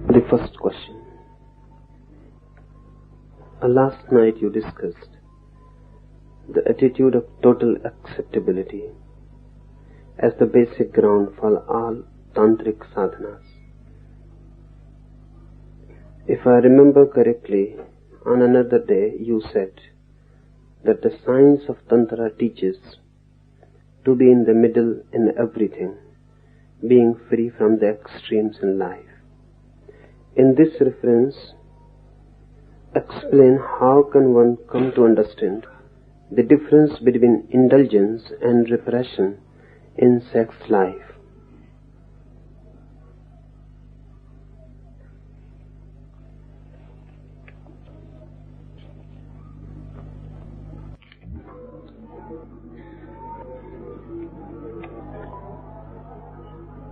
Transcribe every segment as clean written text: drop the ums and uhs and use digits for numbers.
The first question. Last night you discussed the attitude of total acceptability as the basic ground for all tantric sadhanas. If I remember correctly, on another day you said that the science of tantra teaches to be in the middle in everything, being free from the extremes in life. In this reference, explain how can one come to understand the difference between indulgence and repression in sex life.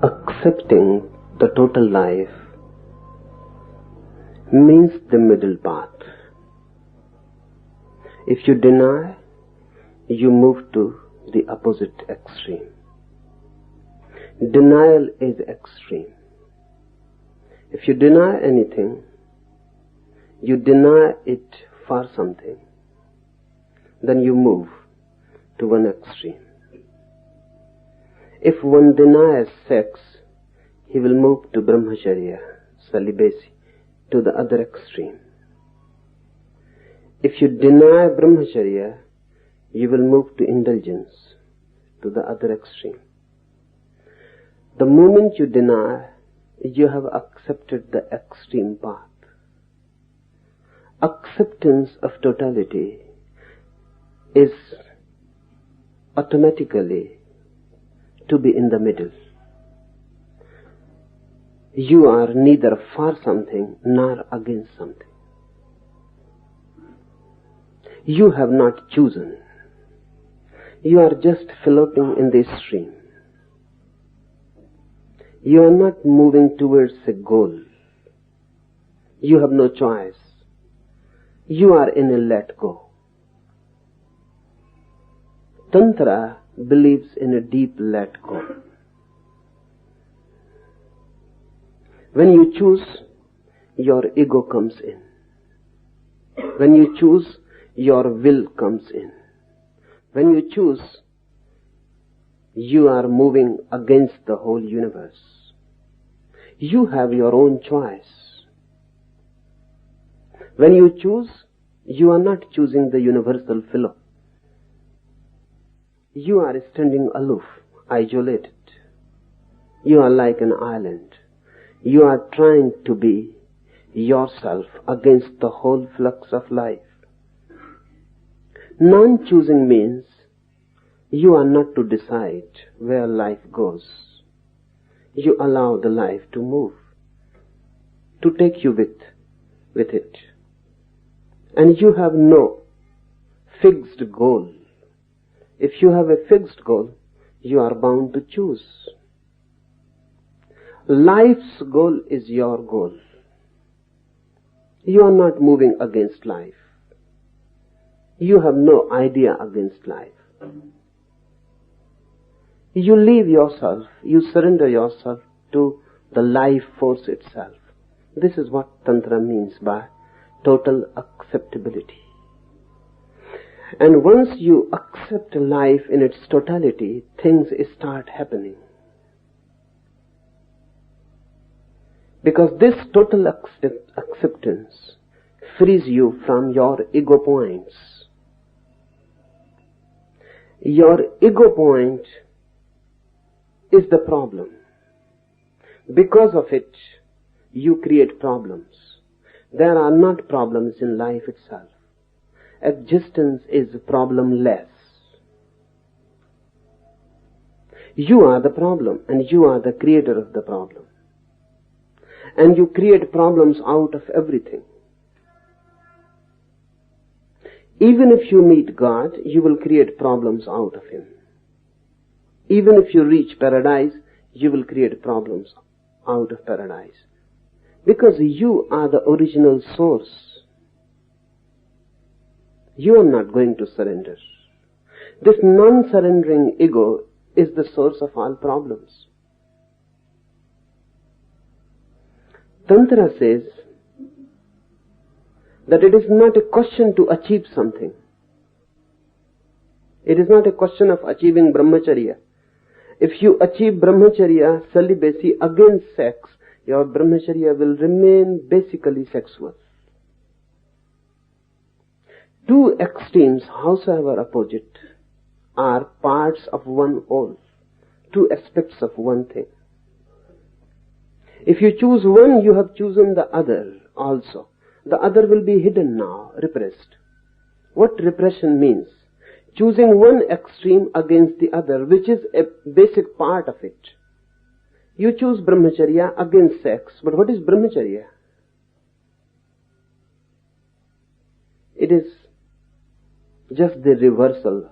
Accepting the total life means the middle path. If you deny, you move to the opposite extreme. Denial is extreme. If you deny anything, you deny it for something, then you move to one extreme. If one denies sex, he will move to brahmacharya, celibacy, to the other extreme. If you deny brahmacharya, you will move to indulgence, to the other extreme. The moment you deny, you have accepted the extreme path. Acceptance of totality is automatically to be in the middle. You are neither for something nor against something. You have not chosen. You are just floating in the stream. You are not moving towards a goal. You have no choice. You are in a let go. Tantra believes in a deep let go. When you choose, your ego comes in. When you choose, your will comes in. When you choose, you are moving against the whole universe. You have your own choice. When you choose, you are not choosing the universal flow. You are standing aloof, isolated. You are like an island. You are trying to be yourself against the whole flux of life. Non-choosing means you are not to decide where life goes. You allow the life to move, to take you with it. And you have no fixed goal. If you have a fixed goal, you are bound to choose. Life's goal is your goal. You are not moving against life. You have no idea against life. You leave yourself, you surrender yourself to the life force itself. This is what Tantra means by total acceptability. And once you accept life in its totality, things start happening. Because this total acceptance frees you from your ego points. Your ego point is the problem. Because of it, you create problems. There are not problems in life itself. Existence is problemless. You are the problem and you are the creator of the problem. And you create problems out of everything. Even if you meet God, you will create problems out of Him. Even if you reach paradise, you will create problems out of paradise. Because you are the original source. You are not going to surrender. This non-surrendering ego is the source of all problems. Tantra says that it is not a question to achieve something. It is not a question of achieving brahmacharya. If you achieve brahmacharya, celibacy against sex, your brahmacharya will remain basically sexual. Two extremes, howsoever opposite, are parts of one whole, two aspects of one thing. If you choose one, you have chosen the other also. The other will be hidden now, repressed. What repression means? Choosing one extreme against the other, which is a basic part of it. You choose brahmacharya against sex, but what is brahmacharya? It is just the reversal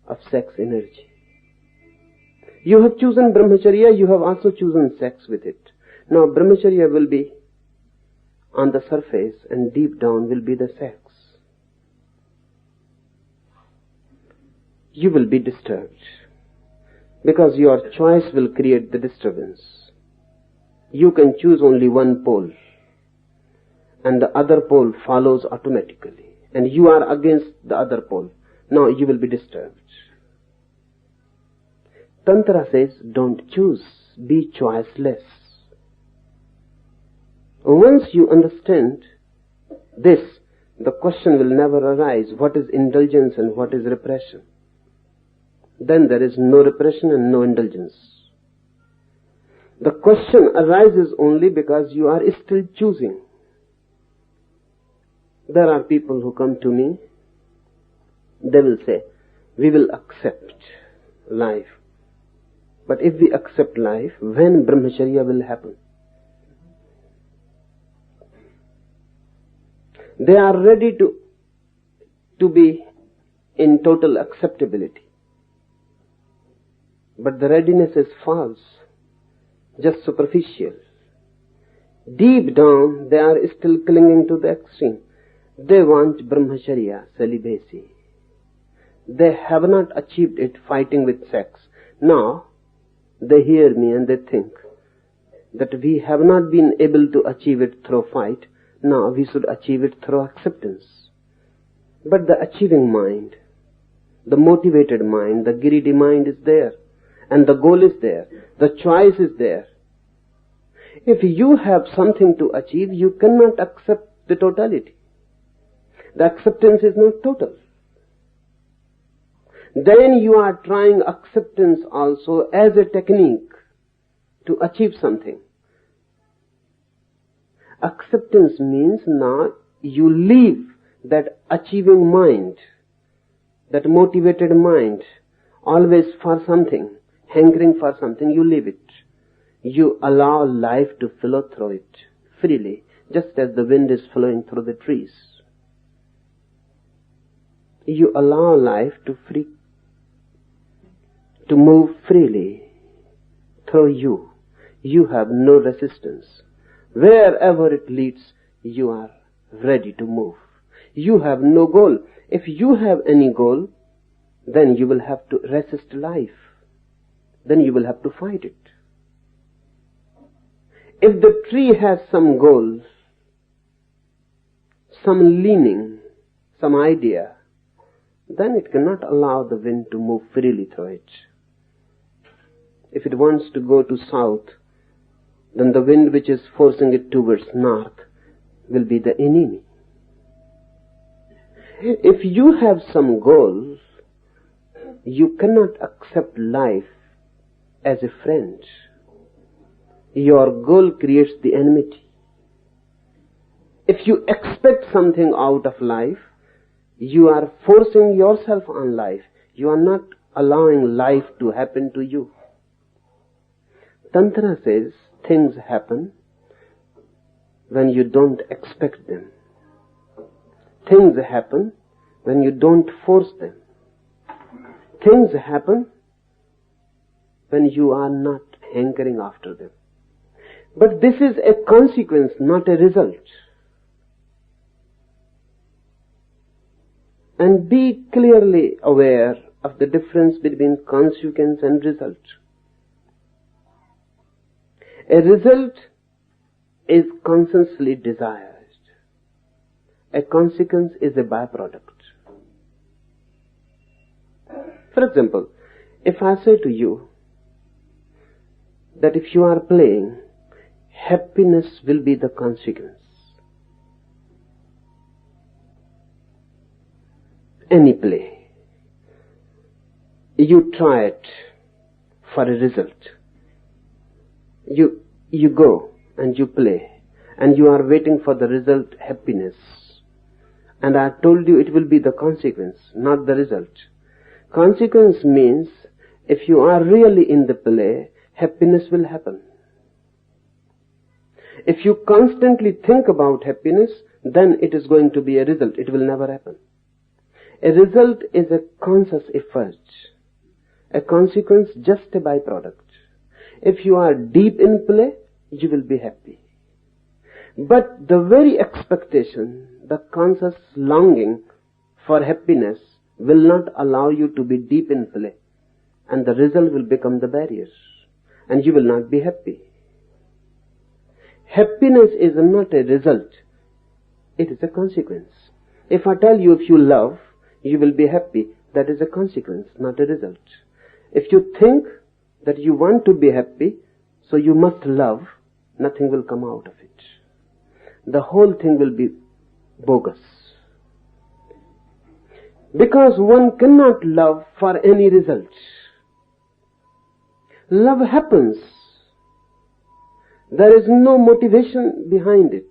of sex energy. You have chosen brahmacharya, you have also chosen sex with it. Now brahmacharya will be on the surface and deep down will be the sex. You will be disturbed because your choice will create the disturbance. You can choose only one pole and the other pole follows automatically and you are against the other pole. Now you will be disturbed. Tantra says don't choose, be choiceless. Once you understand this, the question will never arise, what is indulgence and what is repression? Then there is no repression and no indulgence. The question arises only because you are still choosing. There are people who come to me, they will say, we will accept life. But if we accept life, when brahmacharya will happen? They are ready to be in total acceptability. But the readiness is false, just superficial. Deep down, they are still clinging to the extreme. They want brahmacharya, celibacy. They have not achieved it fighting with sex. Now, they hear me and they think that we have not been able to achieve it through fight. Now we should achieve it through acceptance. But the achieving mind, the motivated mind, the greedy mind is there. And the goal is there. The choice is there. If you have something to achieve, you cannot accept the totality. The acceptance is not total. Then you are trying acceptance also as a technique to achieve something. Acceptance means now you leave that achieving mind, that motivated mind, always for something, hankering for something, you leave it. You allow life to flow through it freely, just as the wind is flowing through the trees. You allow life to move freely through you. You have no resistance. Wherever it leads, you are ready to move. You have no goal. If you have any goal, then you will have to resist life. Then you will have to fight it. If the tree has some goal, some leaning, some idea, then it cannot allow the wind to move freely through it. If it wants to go to south, then the wind which is forcing it towards north will be the enemy. If you have some goal, you cannot accept life as a friend. Your goal creates the enmity. If you expect something out of life, you are forcing yourself on life. You are not allowing life to happen to you. Tantra says things happen when you don't expect them. Things happen when you don't force them. Things happen when you are not hankering after them. But this is a consequence, not a result. And be clearly aware of the difference between consequence and result. A result is consciously desired. A consequence is a byproduct. For example, if I say to you that if you are playing, happiness will be the consequence. Any play. You try it for a result. You go and you play and you are waiting for the result, happiness. And I told you it will be the consequence, not the result. Consequence means if you are really in the play, happiness will happen. If you constantly think about happiness, then it is going to be a result. It will never happen. A result is a conscious effort. A consequence just a byproduct. If you are deep in play, you will be happy. But the very expectation, the conscious longing for happiness will not allow you to be deep in play. And the result will become the barrier. And you will not be happy. Happiness is not a result. It is a consequence. If I tell you if you love, you will be happy, that is a consequence, not a result. If you think that you want to be happy, so you must love, nothing will come out of it. The whole thing will be bogus. Because one cannot love for any result. Love happens. There is no motivation behind it.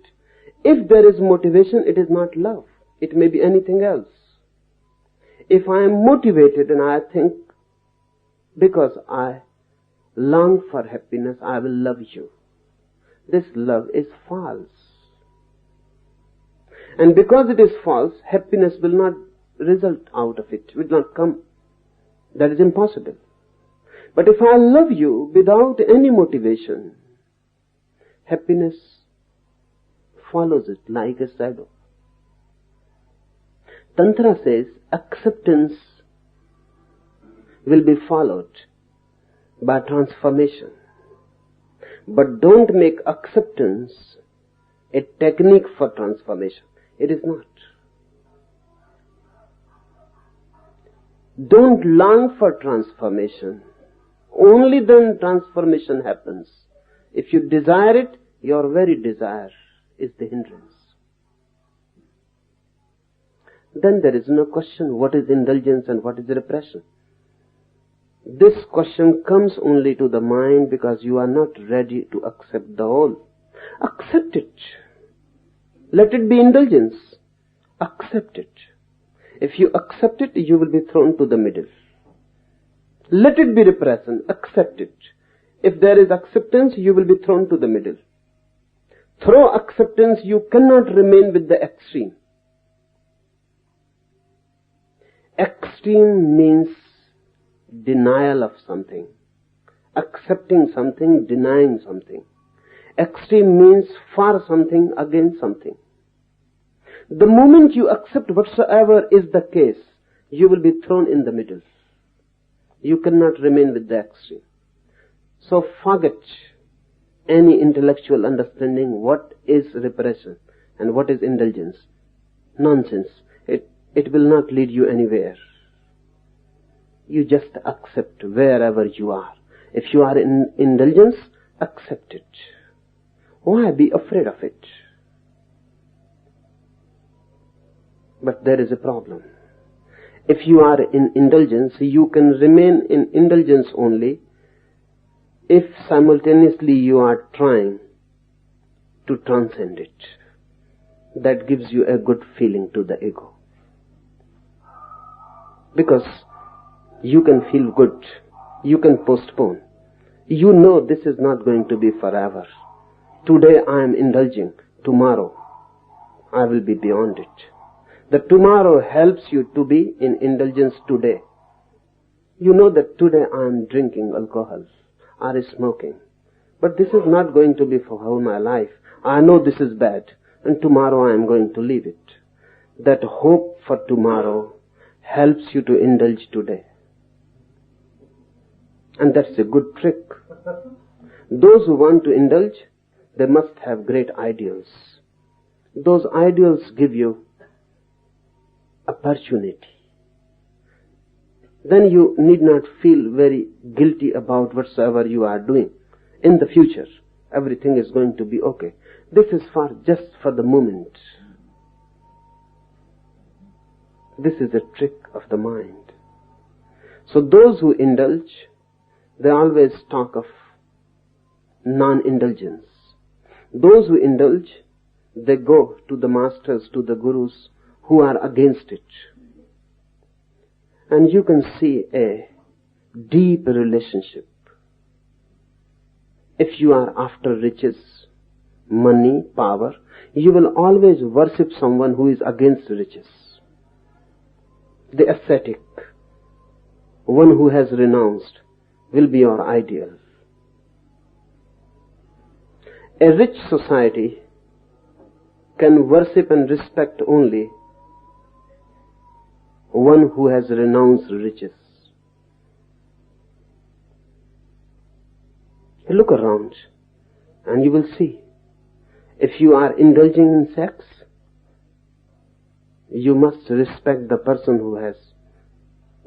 If there is motivation, it is not love. It may be anything else. If I am motivated and I think because I long for happiness, I will love you. This love is false. And because it is false, happiness will not result out of it, will not come. That is impossible. But if I love you without any motivation, happiness follows it like a shadow. Tantra says acceptance will be followed by transformation. But don't make acceptance a technique for transformation. It is not. Don't long for transformation. Only then transformation happens. If you desire it, your very desire is the hindrance. Then there is no question what is indulgence and what is repression. This question comes only to the mind because you are not ready to accept the whole. Accept it. Let it be indulgence. Accept it. If you accept it, you will be thrown to the middle. Let it be repression. Accept it. If there is acceptance, you will be thrown to the middle. Through acceptance, you cannot remain with the extreme. Extreme means denial of something. Accepting something, denying something. Extreme means for something, against something. The moment you accept whatsoever is the case, you will be thrown in the middle. You cannot remain with the extreme. So forget any intellectual understanding what is repression and what is indulgence. Nonsense. It will not lead you anywhere. You just accept wherever you are. If you are in indulgence, accept it. Why be afraid of it? But there is a problem. If you are in indulgence, you can remain in indulgence only if simultaneously you are trying to transcend it. That gives you a good feeling to the ego. Because you can feel good. You can postpone. You know this is not going to be forever. Today I am indulging. Tomorrow I will be beyond it. The tomorrow helps you to be in indulgence today. You know that today I am drinking alcohol or smoking. But this is not going to be for whole my life. I know this is bad. And tomorrow I am going to leave it. That hope for tomorrow helps you to indulge today. And that's a good trick. Those who want to indulge, they must have great ideals. Those ideals give you opportunity. Then you need not feel very guilty about whatsoever you are doing. In the future, everything is going to be okay. This is just for the moment. This is a trick of the mind. So those who indulge, they always talk of non-indulgence. Those who indulge, they go to the masters, to the gurus who are against it. And you can see a deep relationship. If you are after riches, money, power, you will always worship someone who is against riches. The ascetic, one who has renounced, will be your ideal. A rich society can worship and respect only one who has renounced riches. Look around and you will see. If you are indulging in sex, you must respect the person who has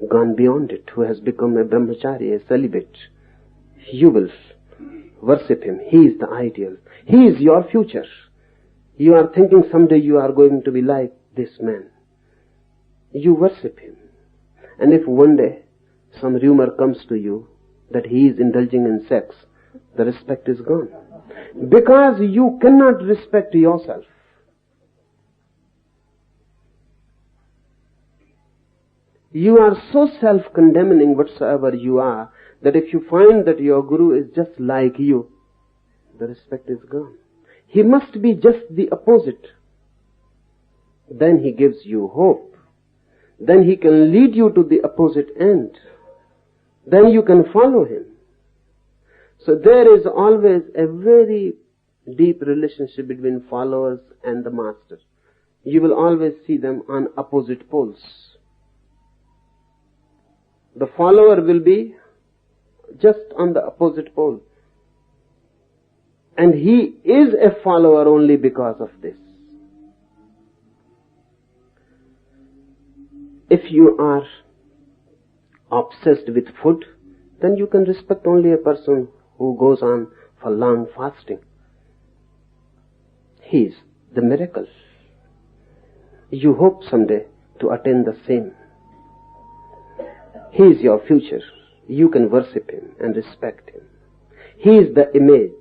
gone beyond it, who has become a brahmachari, a celibate. You will worship him. He is the ideal. He is your future. You are thinking someday you are going to be like this man. You worship him. And if one day some rumor comes to you that he is indulging in sex, the respect is gone. Because you cannot respect yourself. You are so self-condemning whatsoever you are, that if you find that your guru is just like you, the respect is gone. He must be just the opposite. Then he gives you hope. Then he can lead you to the opposite end. Then you can follow him. So there is always a very deep relationship between followers and the master. You will always see them on opposite poles. The follower will be just on the opposite pole. And he is a follower only because of this. If you are obsessed with food, then you can respect only a person who goes on for long fasting. He is the miracle. You hope someday to attain the same. He is your future. You can worship him and respect him. He is the image.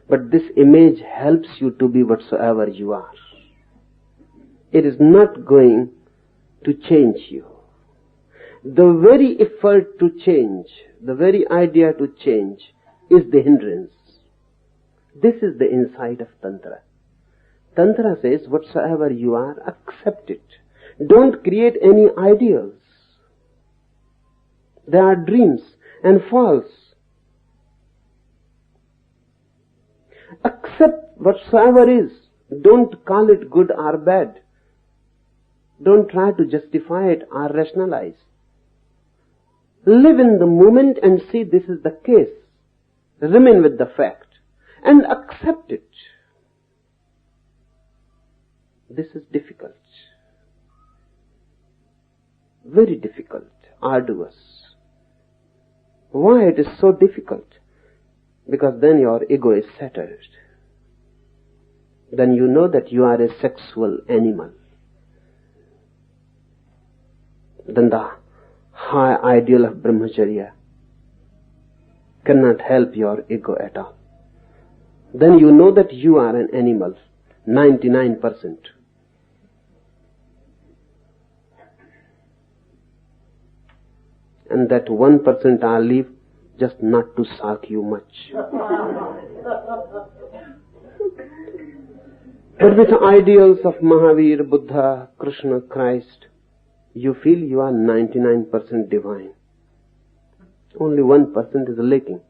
But this image helps you to be whatsoever you are. It is not going to change you. The very effort to change, the very idea to change is the hindrance. This is the insight of Tantra. Tantra says whatsoever you are, accept it. Don't create any ideals. They are dreams and false. Accept whatsoever is. Don't call it good or bad. Don't try to justify it or rationalize. Live in the moment and see this is the case. Remain with the fact and accept it. This is difficult. Very difficult, arduous. Why it is so difficult? Because then your ego is shattered. Then you know that you are a sexual animal. Then the high ideal of brahmacharya cannot help your ego at all. Then you know that you are an animal, 99%. And that 1% I'll leave just not to sark you much. But with the ideals of Mahavir, Buddha, Krishna, Christ, you feel you are 99% divine. Only 1% is lacking.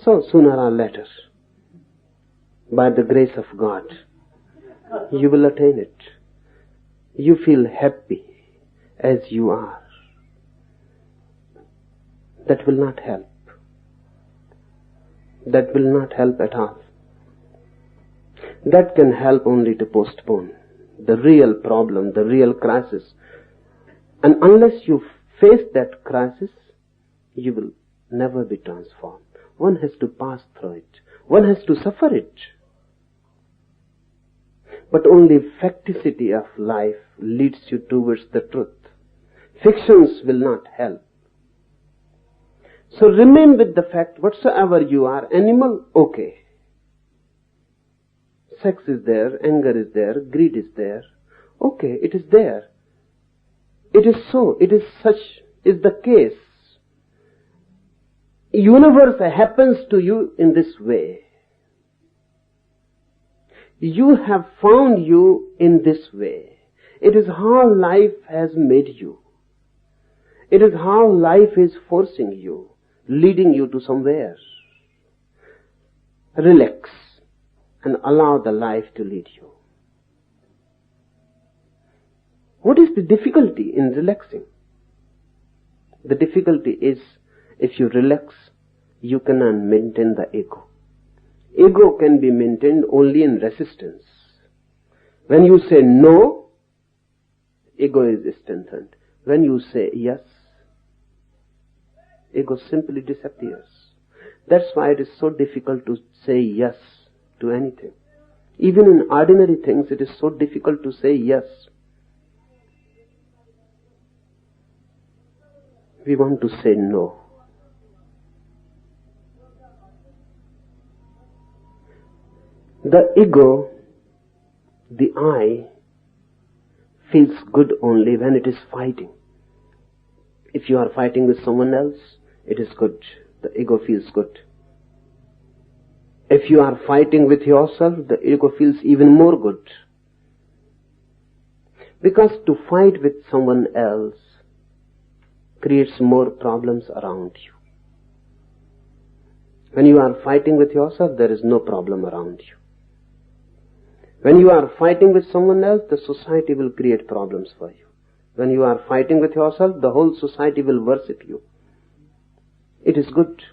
So sooner or later, by the grace of God, you will attain it. You feel happy as you are. That will not help. that will not help at all. That can help only to postpone the real problem, the real crisis. And unless you face that crisis, you will never be transformed. One has to pass through it. One has to suffer it. But only facticity of life leads you towards the truth. Fictions will not help. So remain with the fact, whatsoever you are, animal, okay. Sex is there, anger is there, greed is there. Okay, it is there. It is so, it is such, is the case. Universe happens to you in this way. You have found you in this way. It is how life has made you. It is how life is forcing you, leading you to somewhere. Relax and allow the life to lead you. What is the difficulty in relaxing? The difficulty is, if you relax, you cannot maintain the ego. Ego can be maintained only in resistance. When you say no, ego is strengthened. When you say yes, ego simply disappears. That's why it is so difficult to say yes to anything. Even in ordinary things, it is so difficult to say yes. We want to say no. The ego, the I, feels good only when it is fighting. If you are fighting with someone else, it is good. The ego feels good. If you are fighting with yourself, the ego feels even more good. Because to fight with someone else creates more problems around you. When you are fighting with yourself, there is no problem around you. When you are fighting with someone else, the society will create problems for you. When you are fighting with yourself, the whole society will worship you. It is good.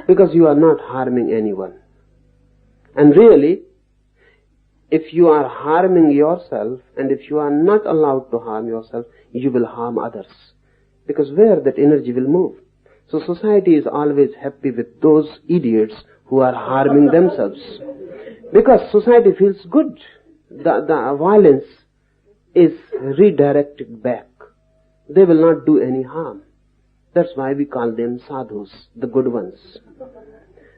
Because you are not harming anyone. And really, if you are harming yourself, and if you are not allowed to harm yourself, you will harm others. Because where that energy will move. So society is always happy with those idiots who are harming themselves. Because society feels good. The violence is redirected back. They will not do any harm. That's why we call them sadhus, the good ones.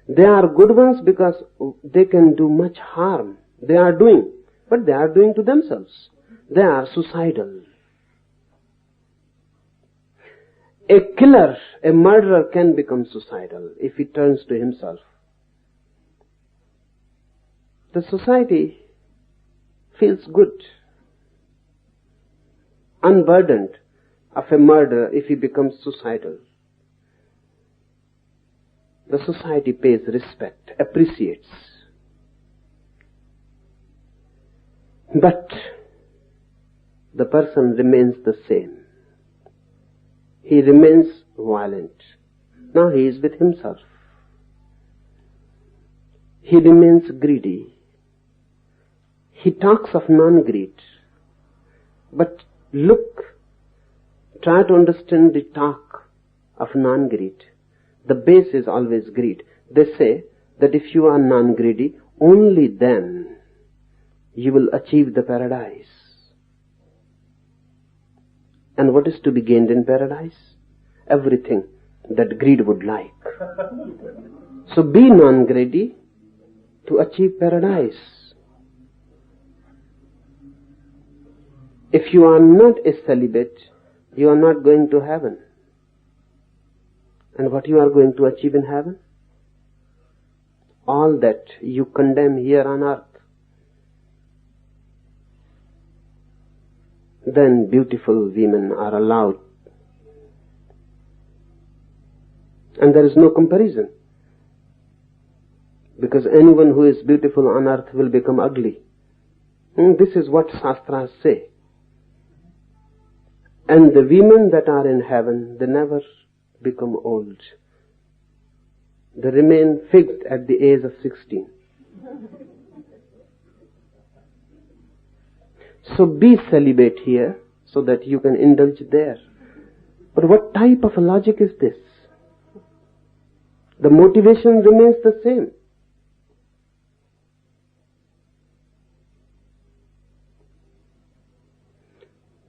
They are good ones because they can do much harm. They are doing, but they are doing to themselves. They are suicidal. A killer, a murderer can become suicidal if he turns to himself. The society feels good, unburdened of a murderer if he becomes suicidal. The society pays respect, appreciates. But the person remains the same. He remains violent. Now he is with himself. He remains greedy. He talks of non-greed. But look, try to understand the talk of non-greed. The base is always greed. They say that if you are non-greedy, only then you will achieve the paradise. And what is to be gained in paradise? Everything that greed would like. So be non-greedy to achieve paradise. If you are not a celibate, you are not going to heaven. And what you are going to achieve in heaven? All that you condemn here on earth. Then beautiful women are allowed. And there is no comparison. Because anyone who is beautiful on earth will become ugly. This is what Shastras say. And the women that are in heaven, they never become old. They remain fixed at the age of 16. So be celibate here so that you can indulge there. But what type of a logic is this? The motivation remains the same.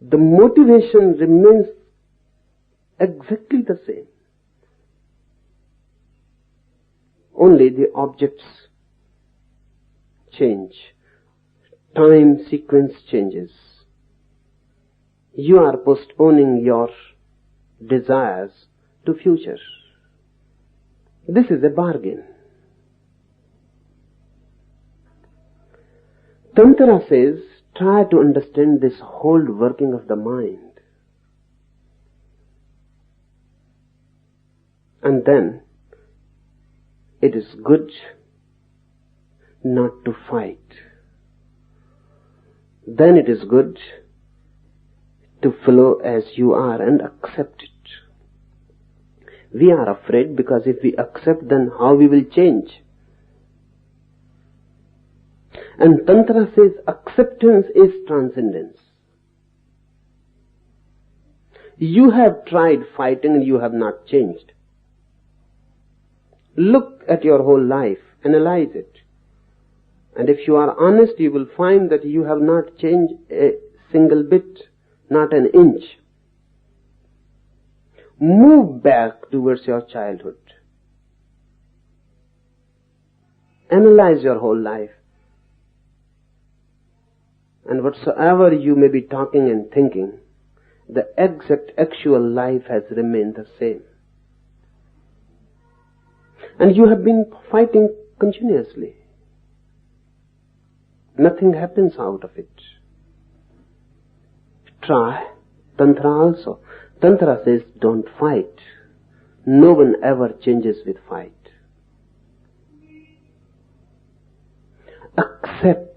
The motivation remains exactly the same. Only the objects change. Time sequence changes. You are postponing your desires to future. This is a bargain. Tantra says, try to understand this whole working of the mind. And then, it is good not to fight. Then it is good to flow as you are and accept it. We are afraid because if we accept, then how we will change? And Tantra says acceptance is transcendence. You have tried fighting and you have not changed. Look at your whole life, analyze it. And if you are honest, you will find that you have not changed a single bit, not an inch. Move back towards your childhood. Analyze your whole life. And whatsoever you may be talking and thinking, the exact actual life has remained the same. And you have been fighting continuously. Nothing happens out of it. Try Tantra also. Tantra says don't fight. No one ever changes with fight. Accept.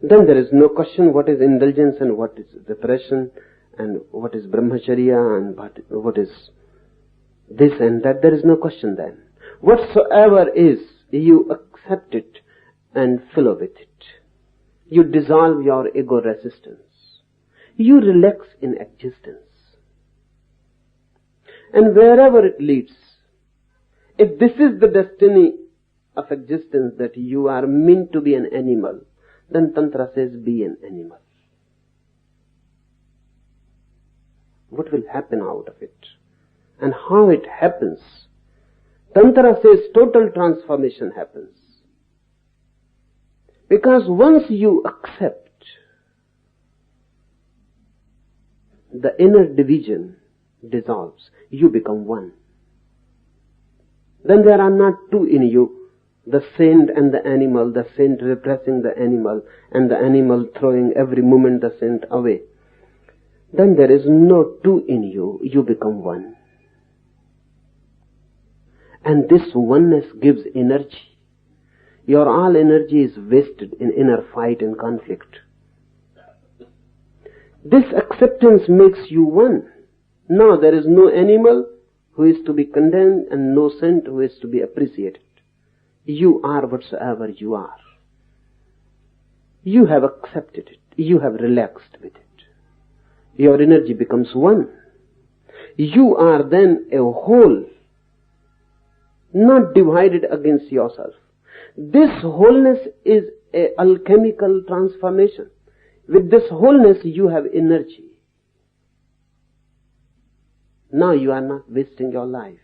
Then there is no question what is indulgence and what is repression and what is brahmacharya and what is this and that. There is no question then. Whatsoever is, you accept it and flow with it. You dissolve your ego resistance. You relax in existence. And wherever it leads, if this is the destiny of existence, that you are meant to be an animal, then Tantra says be an animal. What will happen out of it? And how it happens? Tantra says total transformation happens. Because once you accept, the inner division dissolves. You become one. Then there are not two in you, the saint and the animal, the saint repressing the animal and the animal throwing every moment the saint away. Then there is no two in you, you become one. And this oneness gives energy. Your all energy is wasted in inner fight and conflict. This acceptance makes you one. Now there is no animal who is to be condemned and no saint who is to be appreciated. You are whatsoever you are. You have accepted it. You have relaxed with it. Your energy becomes one. You are then a whole, not divided against yourself. This wholeness is an alchemical transformation. With this wholeness you have energy. Now you are not wasting your life.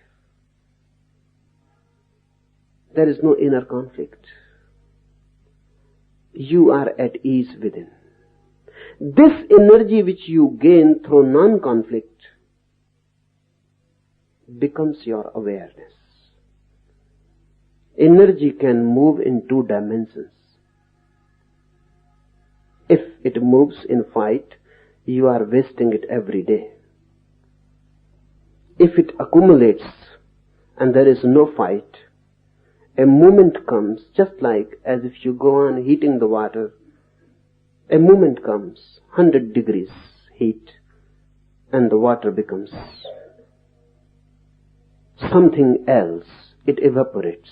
There is no inner conflict. You are at ease within. This energy which you gain through non-conflict becomes your awareness. Energy can move in two dimensions. If it moves in fight, you are wasting it every day. If it accumulates and there is no fight, a moment comes, just like as if you go on heating the water, a moment comes, 100 degrees heat, and the water becomes something else. it evaporates.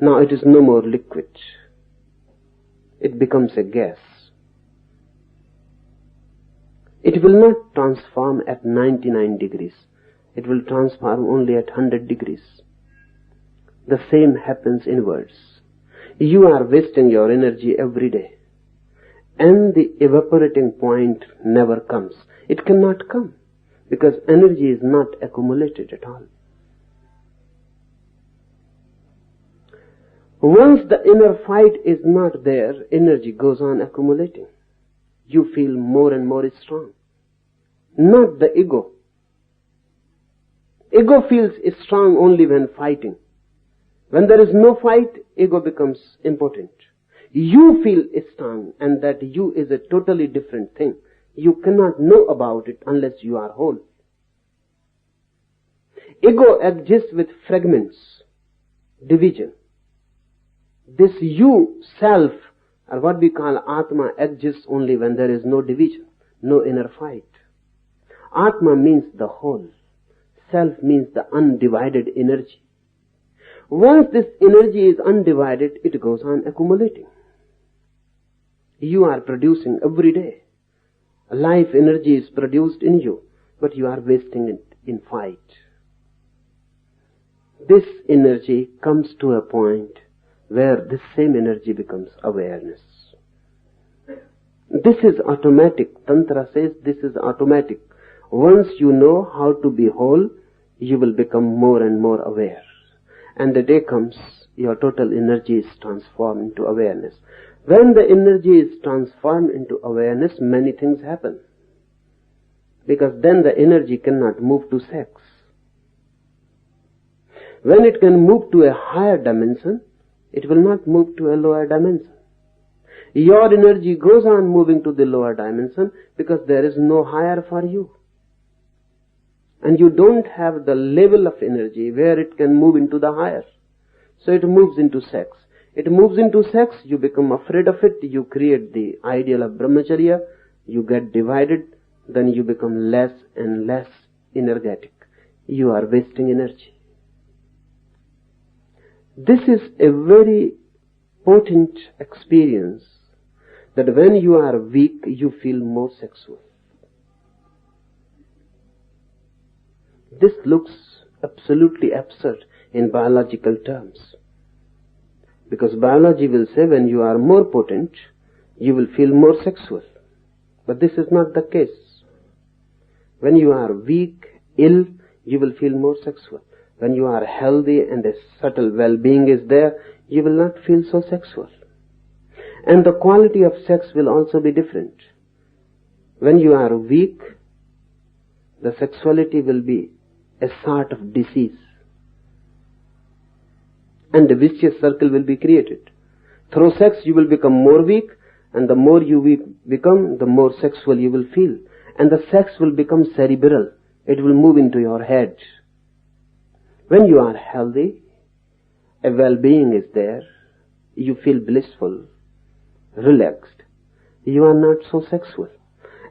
Now it is no more liquid. It becomes a gas. It will not transform at 99 degrees. It will transform only at 100 degrees. The same happens inwards. You are wasting your energy every day. And the evaporating point never comes. It cannot come because energy is not accumulated at all. Once the inner fight is not there, energy goes on accumulating. You feel more and more strong. Not the ego. Ego feels strong only when fighting. When there is no fight, ego becomes impotent. You feel strong, and that you is a totally different thing. You cannot know about it unless you are whole. Ego exists with fragments, division. This you, self, or what we call Atma, exists only when there is no division, no inner fight. Atma means the whole. Self means the undivided energy. Once this energy is undivided, it goes on accumulating. You are producing every day. Life energy is produced in you, but you are wasting it in fight. This energy comes to a point where this same energy becomes awareness. This is automatic. Tantra says this is automatic. Once you know how to be whole, you will become more and more aware. And the day comes, your total energy is transformed into awareness. When the energy is transformed into awareness, many things happen. Because then the energy cannot move to sex. When it can move to a higher dimension, it will not move to a lower dimension. Your energy goes on moving to the lower dimension because there is no higher for you. And you don't have the level of energy where it can move into the higher. So it moves into sex. It moves into sex, you become afraid of it, you create the ideal of brahmacharya, you get divided, then you become less and less energetic. You are wasting energy. This is a very potent experience that when you are weak, you feel more sexual. This looks absolutely absurd in biological terms. Because biology will say when you are more potent, you will feel more sexual. But this is not the case. When you are weak, ill, you will feel more sexual. When you are healthy and a subtle well-being is there, you will not feel so sexual. And the quality of sex will also be different. When you are weak, the sexuality will be a sort of disease. And a vicious circle will be created. Through sex you will become more weak, and the more you weak become, the more sexual you will feel. And the sex will become cerebral. It will move into your head. When you are healthy, a well-being is there, you feel blissful, relaxed. You are not so sexual.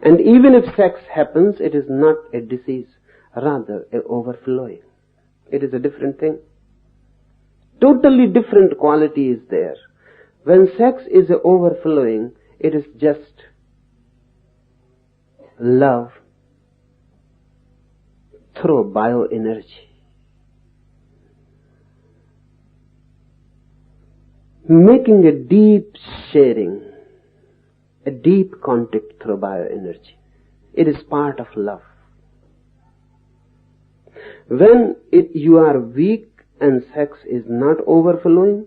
And even if sex happens, it is not a disease, rather a overflowing. It is a different thing. Totally different quality is there. When sex is overflowing, it is just love through bioenergy. Making a deep sharing, a deep contact through bioenergy. It is part of love. When you are weak and sex is not overflowing,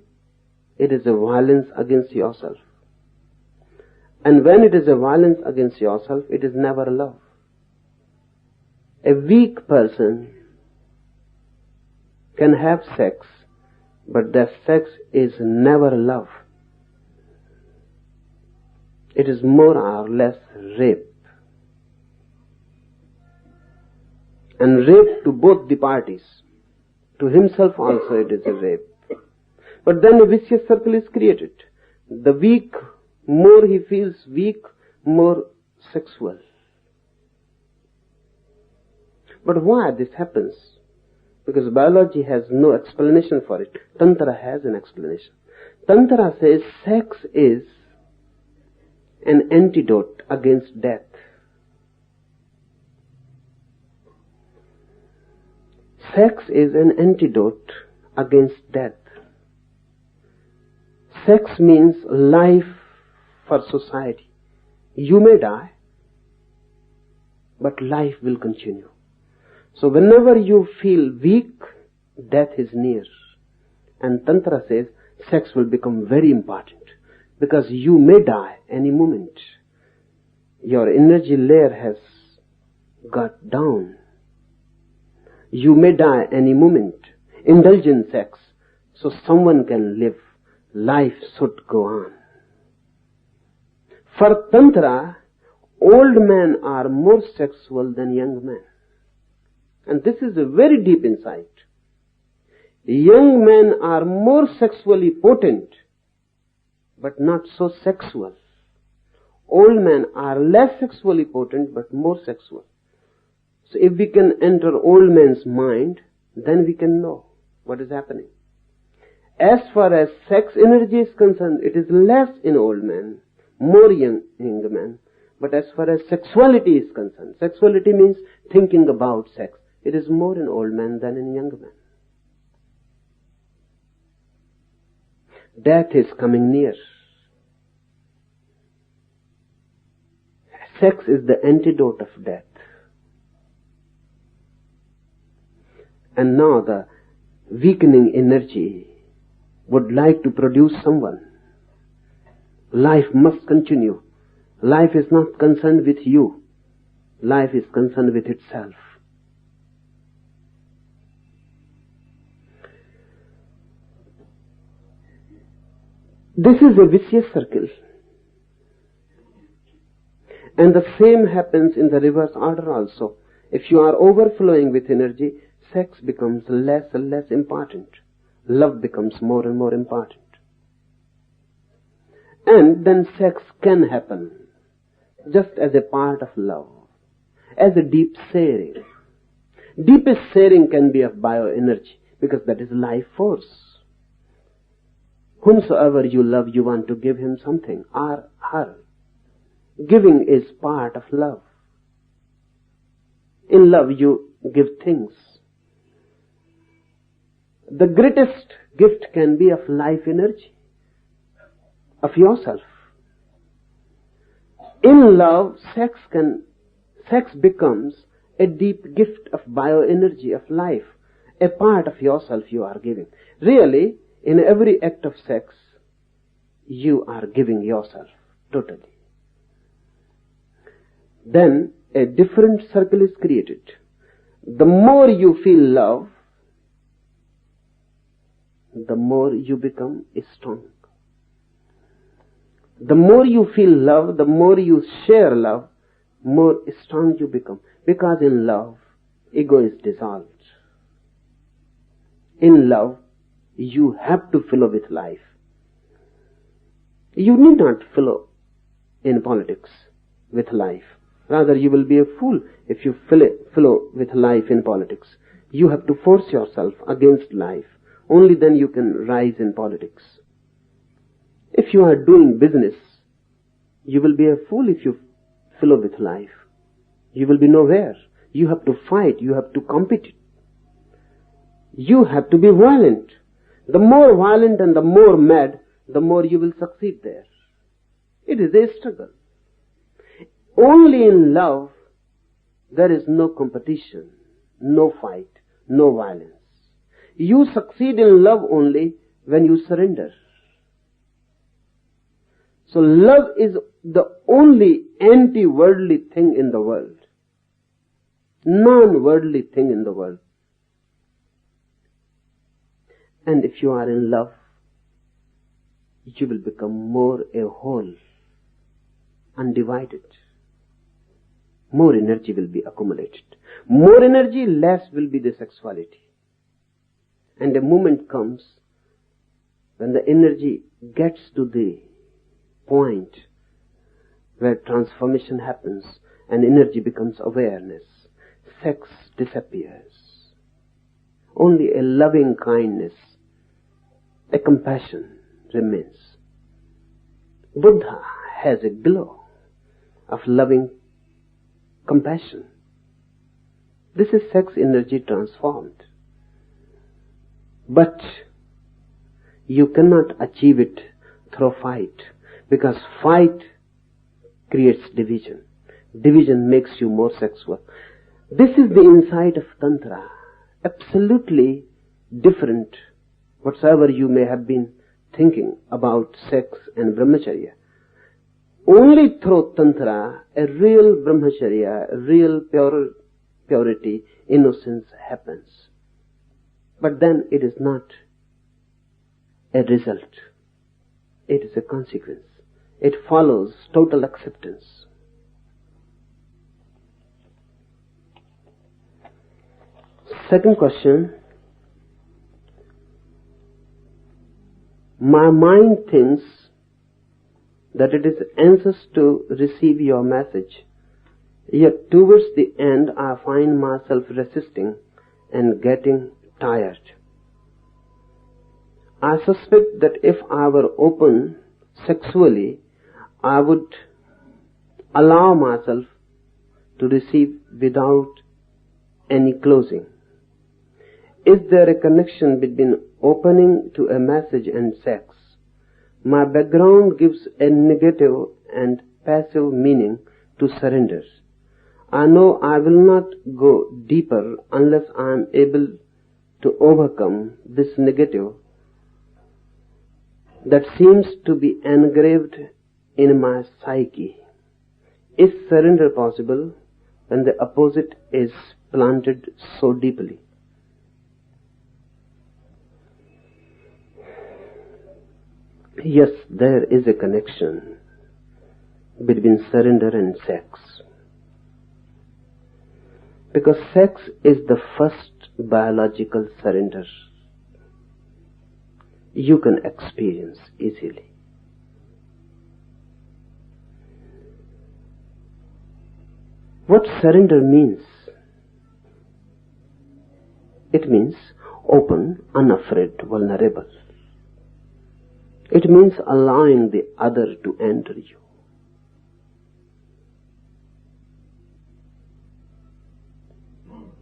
it is a violence against yourself. And when it is a violence against yourself, it is never love. A weak person can have sex, but that sex is never love. It is more or less rape. And rape to both the parties. To himself also it is a rape. But then a vicious circle is created. The weak, more he feels weak, more sexual. But why this happens? because biology has no explanation for it. Tantra has an explanation. Tantra says sex is an antidote against death. Sex is an antidote against death. Sex means life for society. You may die, but life will continue. So whenever you feel weak, death is near. And Tantra says sex will become very important, because you may die any moment. Your energy layer has got down. You may die any moment. Indulge in sex so someone can live. Life should go on. For Tantra, old men are more sexual than young men. And this is a very deep insight. Young men are more sexually potent, but not so sexual. Old men are less sexually potent, but more sexual. So if we can enter old man's mind, then we can know what is happening. As far as sex energy is concerned, it is less in old men, more young men. But as far as sexuality is concerned, sexuality means thinking about sex. It is more in old men than in young men. Death is coming near. Sex is the antidote of death. And now the weakening energy would like to produce someone. Life must continue. Life is not concerned with you. Life is concerned with itself. This is a vicious circle. And the same happens in the reverse order also. If you are overflowing with energy, sex becomes less and less important. Love becomes more and more important. And then sex can happen just as a part of love, as a deep sharing. Deepest sharing can be of bioenergy, because that is life force. Whomsoever you love, you want to give him something, or her. Giving is part of love. In love you give things. The greatest gift can be of life energy, of yourself. In love, sex becomes a deep gift of bioenergy, of life, a part of yourself you are giving. Really, in every act of sex, you are giving yourself totally. Then a different circle is created. The more you feel love, the more you become strong. The more you feel love, the more you share love, more strong you become. Because in love, ego is dissolved. In love, you have to flow with life. You need not flow in politics with life. Rather, you will be a fool if you flow with life in politics. You have to force yourself against life. Only then you can rise in politics. If you are doing business, you will be a fool if you flow with life. You will be nowhere. You have to fight. You have to compete. You have to be violent. The more violent and the more mad, the more you will succeed there. It is a struggle. Only in love, there is no competition, no fight, no violence. You succeed in love only when you surrender. So love is the only anti-worldly thing in the world. Non-worldly thing in the world. And if you are in love, you will become more a whole, undivided. More energy will be accumulated. More energy, less will be the sexuality. And a moment comes when the energy gets to the point where transformation happens and energy becomes awareness. Sex disappears. only a loving kindness, a compassion remains. Buddha has a glow of loving compassion. This is sex energy transformed. But you cannot achieve it through fight, because fight creates division. Division makes you more sexual. This is the insight of tantra. Absolutely different whatsoever you may have been thinking about sex and brahmacharya. Only through tantra a real brahmacharya, a real purity, innocence happens. But then it is not a result. It is a consequence. It follows total acceptance. Second question. My mind thinks that it is anxious to receive your message, yet towards the end I find myself resisting and getting tired. I suspect that if I were open sexually, I would allow myself to receive without any closing. Is there a connection between opening to a message and sex? My background gives a negative and passive meaning to surrender. I know I will not go deeper unless I am able to overcome this negative that seems to be engraved in my psyche. Is surrender possible when the opposite is planted so deeply? Yes, there is a connection between surrender and sex. Because sex is the first biological surrender you can experience easily. What surrender means? It means open, unafraid, vulnerable. It means allowing the other to enter you.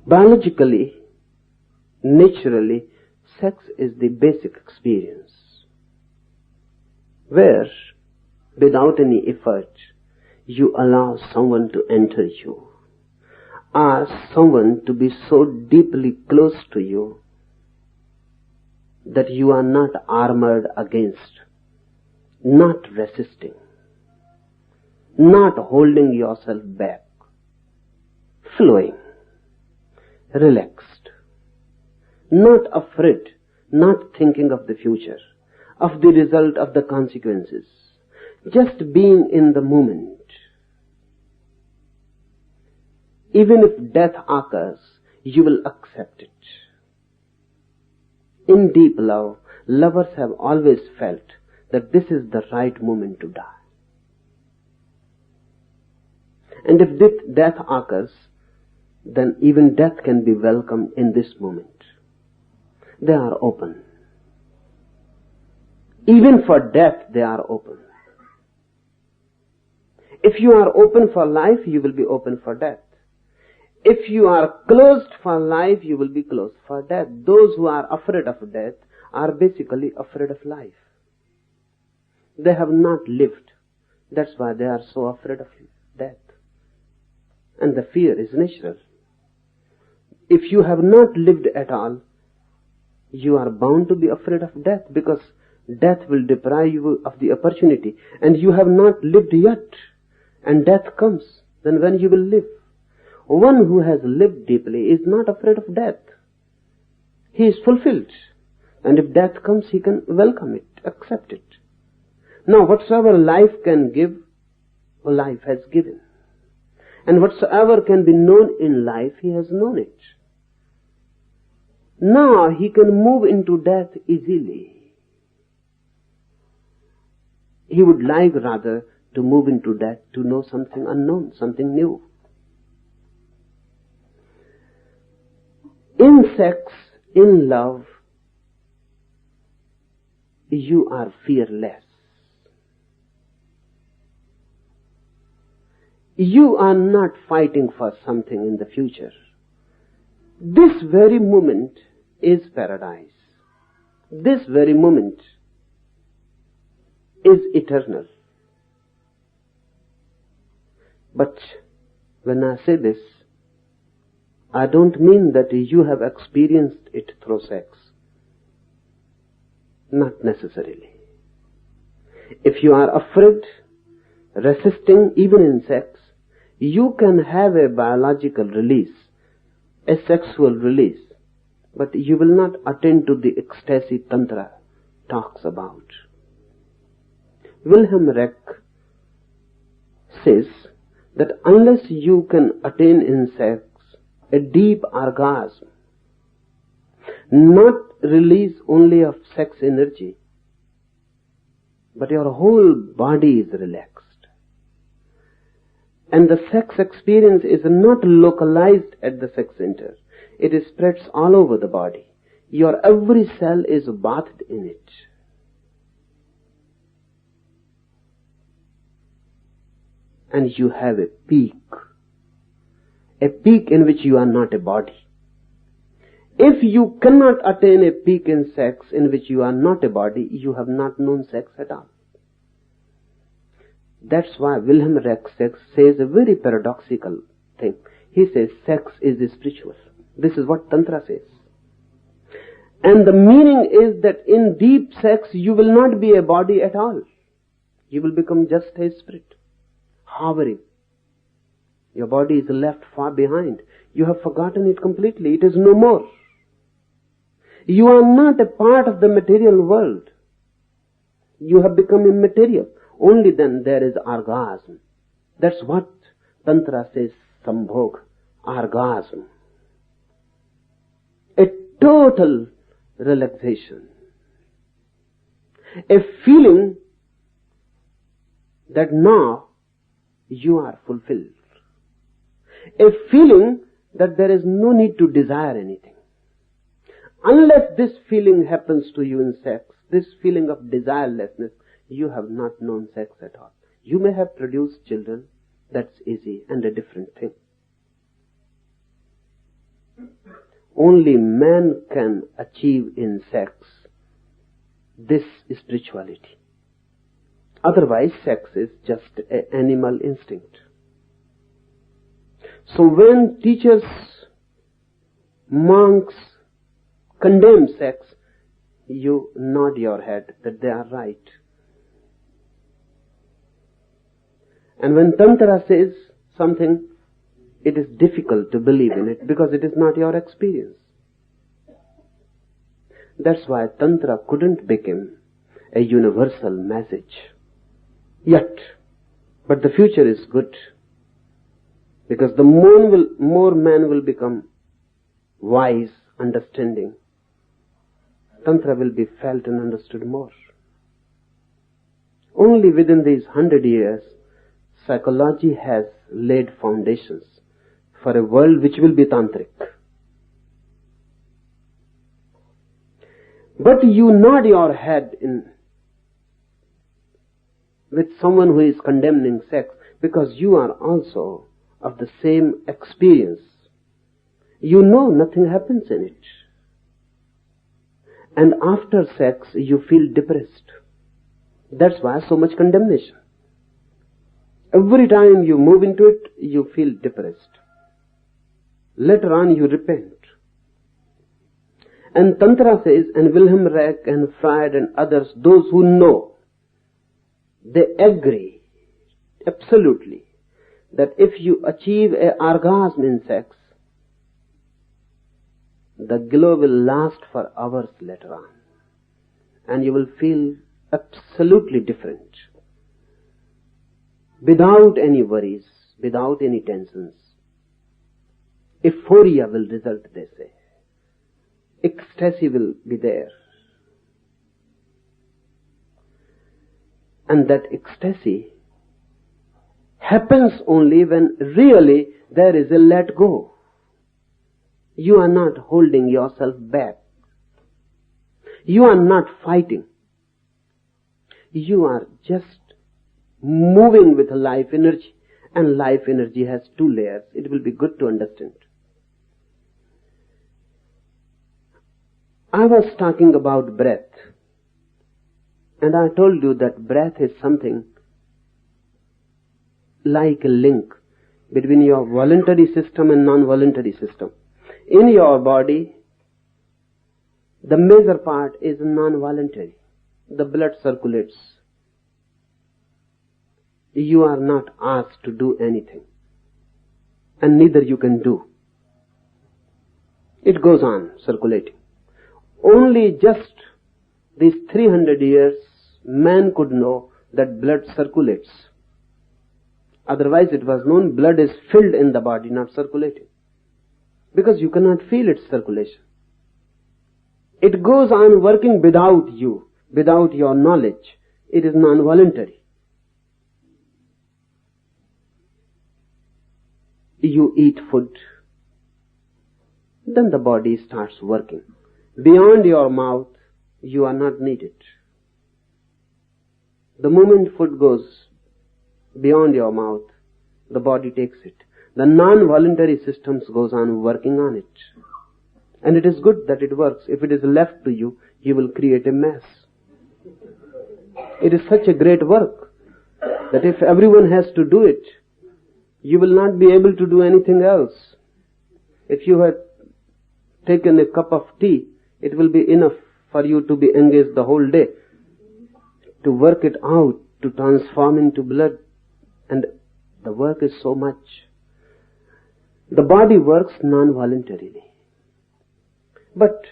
Biologically, naturally, sex is the basic experience, where, without any effort, you allow someone to enter you, ask someone to be so deeply close to you that you are not armored against, not resisting, not holding yourself back, flowing, relaxed, not afraid, not thinking of the future, of the result, of the consequences, just being in the moment. Even if death occurs, you will accept it. In deep love, lovers have always felt that this is the right moment to die. And if death occurs, then even death can be welcomed in this moment. They are open. Even for death, they are open. If you are open for life, you will be open for death. If you are closed for life, you will be closed for death. Those who are afraid of death are basically afraid of life. They have not lived. That's why they are so afraid of death. And the fear is natural. If you have not lived at all, you are bound to be afraid of death, because death will deprive you of the opportunity. And you have not lived yet. And death comes. Then when you will live? One who has lived deeply is not afraid of death. He is fulfilled. And if death comes, he can welcome it, accept it. Now, whatsoever life can give, life has given. And whatsoever can be known in life, he has known it. Now, he can move into death easily. He would like rather to move into death to know something unknown, something new. In sex, in love, you are fearless. You are not fighting for something in the future. This very moment is paradise. This very moment is eternal. But when I say this, I don't mean that you have experienced it through sex. Not necessarily. If you are afraid, resisting even in sex, you can have a biological release, a sexual release, but you will not attain to the ecstasy tantra talks about. Wilhelm Reich says that unless you can attain in sex a deep orgasm, not release only of sex energy, but your whole body is relaxed. And the sex experience is not localized at the sex center. It spreads all over the body. Your every cell is bathed in it. And you have a peak in which you are not a body. If you cannot attain a peak in sex in which you are not a body, you have not known sex at all. That's why Wilhelm Reich says a very paradoxical thing. He says sex is spiritual. This is what Tantra says. And the meaning is that in deep sex you will not be a body at all. You will become just a spirit, hovering. Your body is left far behind. You have forgotten it completely. It is no more. You are not a part of the material world. You have become immaterial. Only then there is orgasm. That's what Tantra says, sambhog, orgasm. A total relaxation. A feeling that now you are fulfilled. A feeling that there is no need to desire anything. Unless this feeling happens to you in sex, this feeling of desirelessness, you have not known sex at all. You may have produced children, that's easy and a different thing. Only man can achieve in sex this spirituality. Otherwise, sex is just an animal instinct. So when teachers, monks condemn sex, you nod your head that they are right. And when Tantra says something, it is difficult to believe in it because it is not your experience. That's why Tantra couldn't become a universal message yet. But the future is good because the more man will become wise, understanding. Tantra will be felt and understood more. Only within these 100 years, psychology has laid foundations for a world which will be tantric. But you nod your head with someone who is condemning sex because you are also of the same experience. You know nothing happens in it. And after sex, you feel depressed. That's why so much condemnation. Every time you move into it, you feel depressed. Later on, you repent. And Tantra says, and Wilhelm Reich and Freud and others, those who know, they agree absolutely that if you achieve an orgasm in sex, the glow will last for hours later on. And you will feel absolutely different. Without any worries, without any tensions. Euphoria will result, they say. Ecstasy will be there. And that ecstasy happens only when really there is a let go. You are not holding yourself back You are not fighting. You are just moving with life energy. And life energy has two layers. It will be good to understand. I was talking about breath. And I told you that breath is something like a link between your voluntary system and non-voluntary system. In your body, the major part is non-voluntary. The blood circulates. You are not asked to do anything. And neither you can do. It goes on circulating. Only just these 300 years, man could know that blood circulates. Otherwise it was known blood is filled in the body, not circulating. Because you cannot feel its circulation. It goes on working without you, without your knowledge. It is non-voluntary. You eat food, then the body starts working. Beyond your mouth, you are not needed. The moment food goes beyond your mouth, the body takes it. The non-voluntary systems goes on working on it. And it is good that it works. If it is left to you, you will create a mess. It is such a great work that if everyone has to do it, you will not be able to do anything else. If you had taken a cup of tea, it will be enough for you to be engaged the whole day, to work it out, to transform into blood. And the work is so much. The body works non-voluntarily. But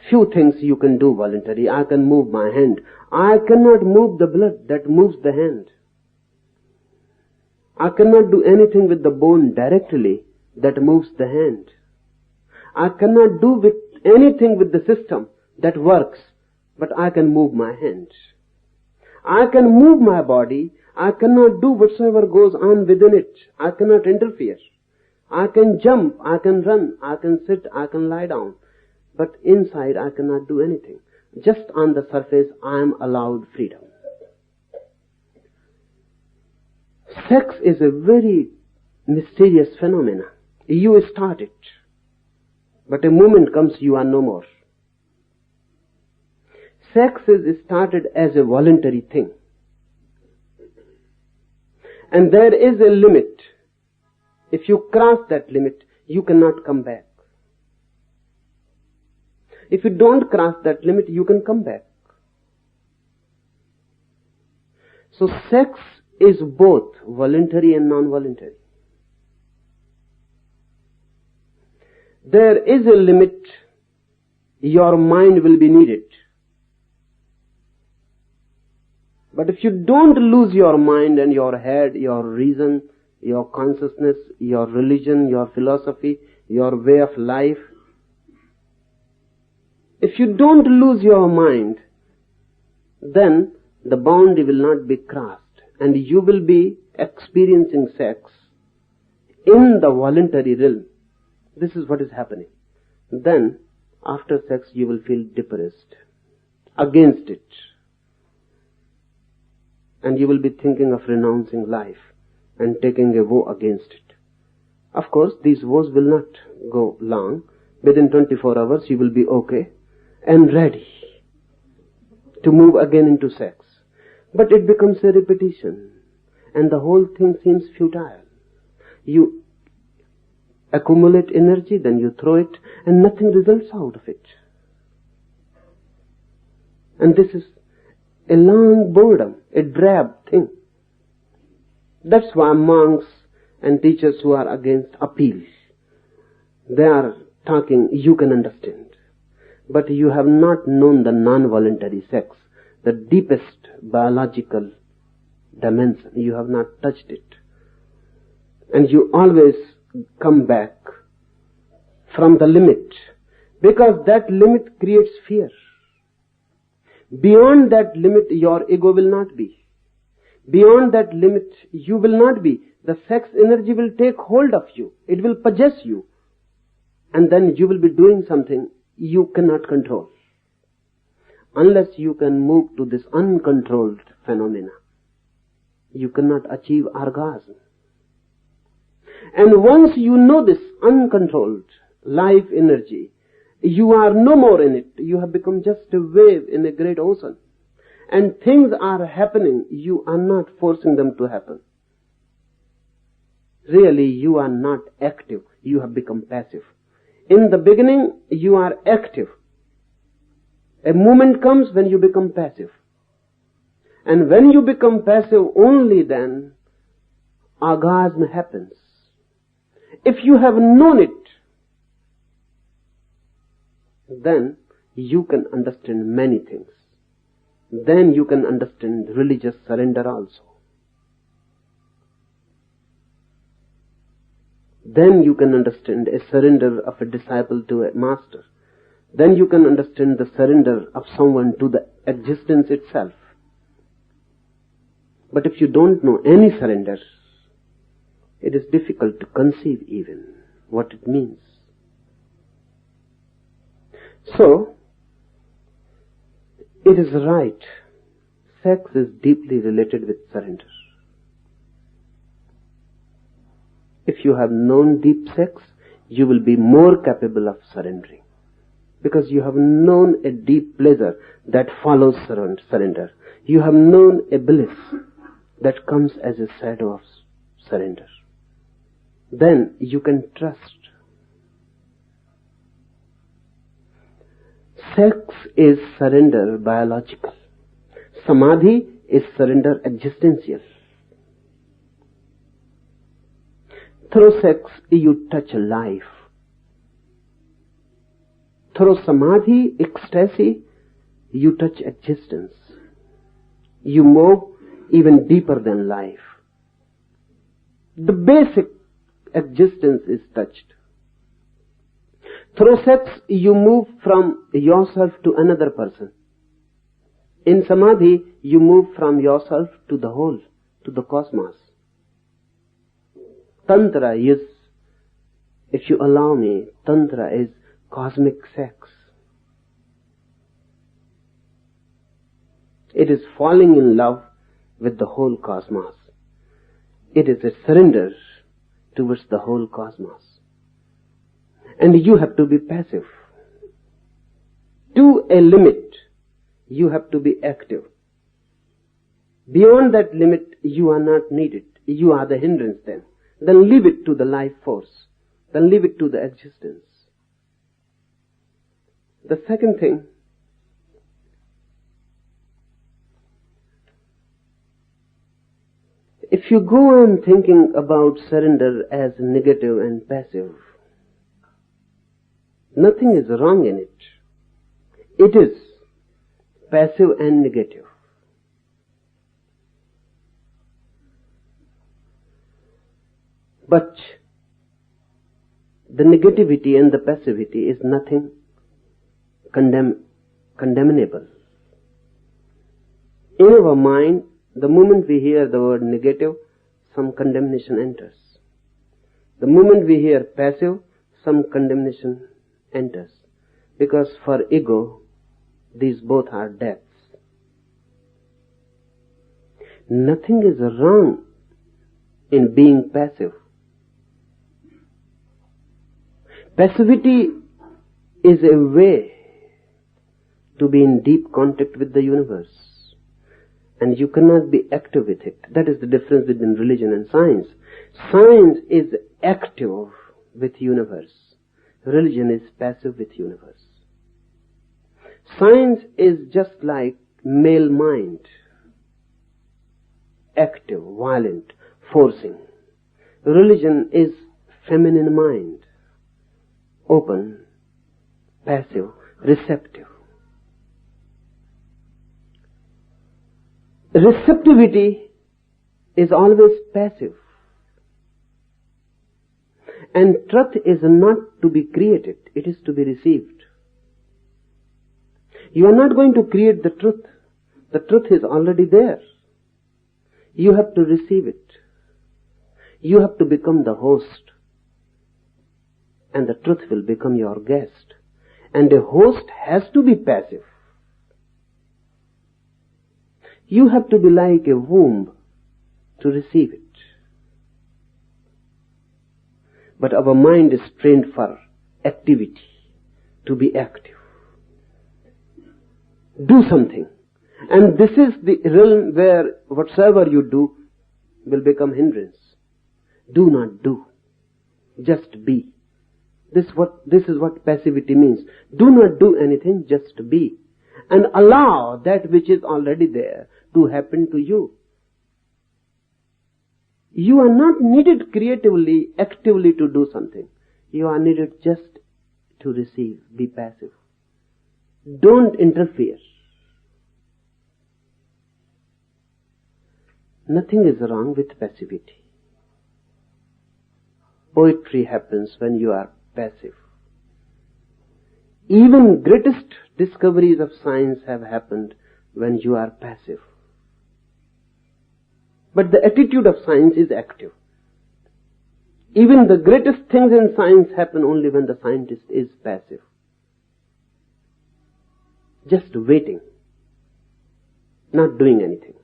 few things you can do voluntarily. I can move my hand. I cannot move the blood that moves the hand. I cannot do anything with the bone directly that moves the hand. I cannot do with anything with the system that works, but I can move my hand. I can move my body. I cannot do whatsoever goes on within it. I cannot interfere. I can jump, I can run, I can sit, I can lie down. But inside I cannot do anything. Just on the surface I am allowed freedom. Sex is a very mysterious phenomenon. You start it, but a moment comes you are no more. Sex is started as a voluntary thing. And there is a limit. If you cross that limit, you cannot come back. If you don't cross that limit, you can come back. So sex is both voluntary and non-voluntary. There is a limit. Your mind will be needed. But if you don't lose your mind and your head, your reason, your consciousness, your religion, your philosophy, your way of life, if you don't lose your mind, then the boundary will not be crossed and you will be experiencing sex in the voluntary realm. This is what is happening. Then, after sex, you will feel depressed against it. And you will be thinking of renouncing life and taking a vow against it. Of course, these vows will not go long. Within 24 hours, you will be okay and ready to move again into sex. But it becomes a repetition and the whole thing seems futile. You accumulate energy, then you throw it and nothing results out of it. And this is a long boredom, a drab thing. That's why monks and teachers who are against appeal, they are talking, you can understand. But you have not known the non-voluntary sex, the deepest biological dimension. You have not touched it. And you always come back from the limit, because that limit creates fear. Beyond that limit, your ego will not be. Beyond that limit, you will not be. The sex energy will take hold of you. It will possess you. And then you will be doing something you cannot control. unless you can move to this uncontrolled phenomena, you cannot achieve orgasm. And once you know this uncontrolled life energy, you are no more in it. You have become just a wave in a great ocean. And things are happening. You are not forcing them to happen. Really, you are not active. You have become passive. In the beginning, you are active. A moment comes when you become passive. And when you become passive, only then orgasm happens. If you have known it, then you can understand many things. Then you can understand religious surrender also. Then you can understand a surrender of a disciple to a master. Then you can understand the surrender of someone to the existence itself. But if you don't know any surrender, it is difficult to conceive even what it means. So, it is right. Sex is deeply related with surrender. If you have known deep sex, you will be more capable of surrendering. Because you have known a deep pleasure that follows surrender. You have known a bliss that comes as a shadow of surrender. Then you can trust. Sex is surrender biological. Samadhi is surrender existential. Through sex, you touch life. Through samadhi, ecstasy, you touch existence. You move even deeper than life. The basic existence is touched. Through sex, you move from yourself to another person. In samadhi, you move from yourself to the whole, to the cosmos. Tantra is, if you allow me, Tantra is cosmic sex. It is falling in love with the whole cosmos. It is a surrender towards the whole cosmos. And you have to be passive. To a limit, you have to be active. Beyond that limit, you are not needed. You are the hindrance then. Then leave it to the life force. Then leave it to the existence. The second thing, if you go on thinking about surrender as negative and passive, nothing is wrong in it. It is passive and negative. But the negativity and the passivity is nothing condemnable. In our mind, the moment we hear the word negative, some condemnation enters. The moment we hear passive, some condemnation enters. Because for ego, these both are deaths. Nothing is wrong in being passive. Passivity is a way to be in deep contact with the universe. And you cannot be active with it. That is the difference between religion and science. Science is active with universe. Religion is passive with universe. Science is just like male mind. Active, violent, forcing. Religion is feminine mind. Open, passive, receptive. Receptivity is always passive. And truth is not to be created, it is to be received. You are not going to create the truth. The truth is already there. You have to receive it. You have to become the host. And the truth will become your guest. And a host has to be passive. You have to be like a womb to receive it. But our mind is trained for activity, to be active. Do something. And this is the realm where whatsoever you do will become hindrance. Do not do. Just be. This is what passivity means. Do not do anything, just be. And allow that which is already there to happen to you. You are not needed creatively, actively to do something. You are needed just to receive. Be passive. Don't interfere. Nothing is wrong with passivity. Poetry happens when you are passive. Even greatest discoveries of science have happened when you are passive. But the attitude of science is active. Even the greatest things in science happen only when the scientist is passive. Just waiting. Not doing anything.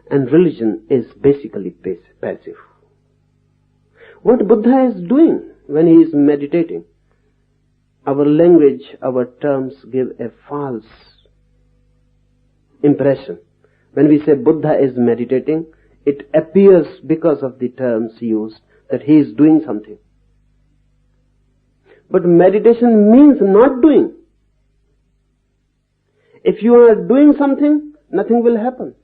And religion is basically passive. What Buddha is doing when he is meditating, our language, our terms give a false impression. When we say Buddha is meditating, it appears because of the terms used that he is doing something. But meditation means not doing. If you are doing something, nothing will happen.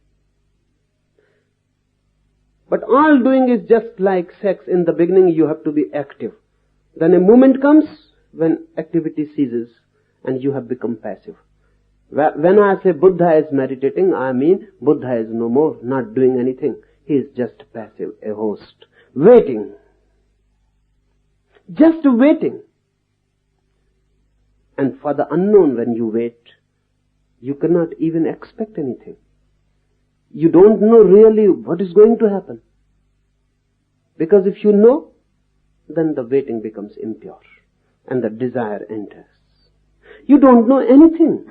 But all doing is just like sex. In the beginning you have to be active. Then a moment comes when activity ceases and you have become passive. When I say Buddha is meditating, I mean Buddha is no more, not doing anything. He is just passive, a host, waiting. Just waiting. And for the unknown, when you wait, you cannot even expect anything. You don't know really what is going to happen. Because if you know, then the waiting becomes impure and the desire enters. You don't know anything.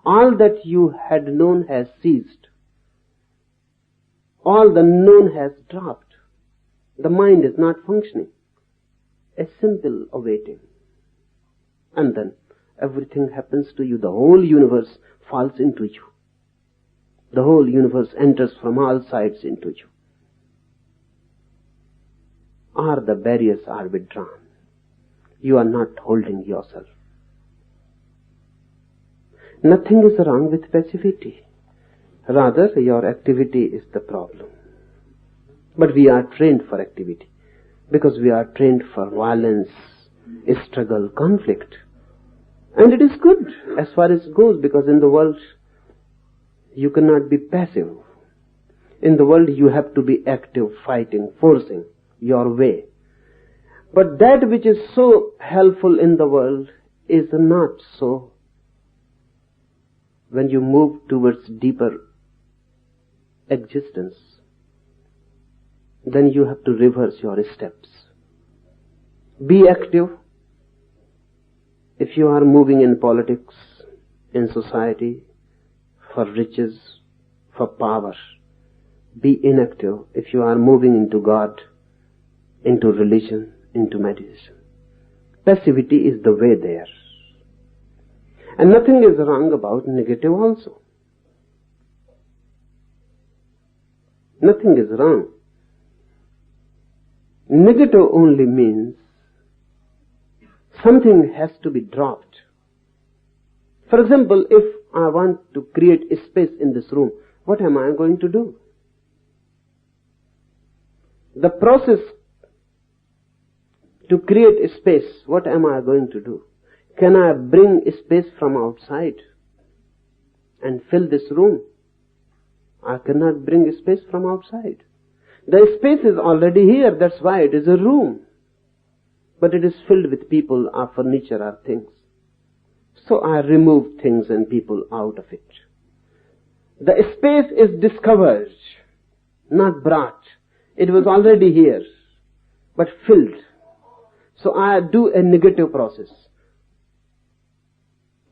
All that you had known has ceased. All the known has dropped. The mind is not functioning. A simple awaiting. And then everything happens to you. The whole universe falls into you. The whole universe enters from all sides into you. Or the barriers are withdrawn. You are not holding yourself. Nothing is wrong with passivity. Rather, your activity is the problem. But we are trained for activity. Because we are trained for violence, struggle, conflict. And it is good as far as it goes, because in the world you cannot be passive. In the world you have to be active, fighting, forcing your way. But that which is so helpful in the world is not so. When you move towards deeper existence, then you have to reverse your steps. Be active. If you are moving in politics, in society, for riches, for power, be inactive if you are moving into God, into religion, into meditation. Passivity is the way there. And nothing is wrong about negative also. Nothing is wrong. Negative only means something has to be dropped. For example, if I want to create a space in this room, what am I going to do? The process to create a space, what am I going to do? Can I bring a space from outside and fill this room? I cannot bring a space from outside. The space is already here, that's why it is a room. But it is filled with people or furniture or things. So I remove things and people out of it. The space is discovered, not brought. It was already here, but filled. So I do a negative process.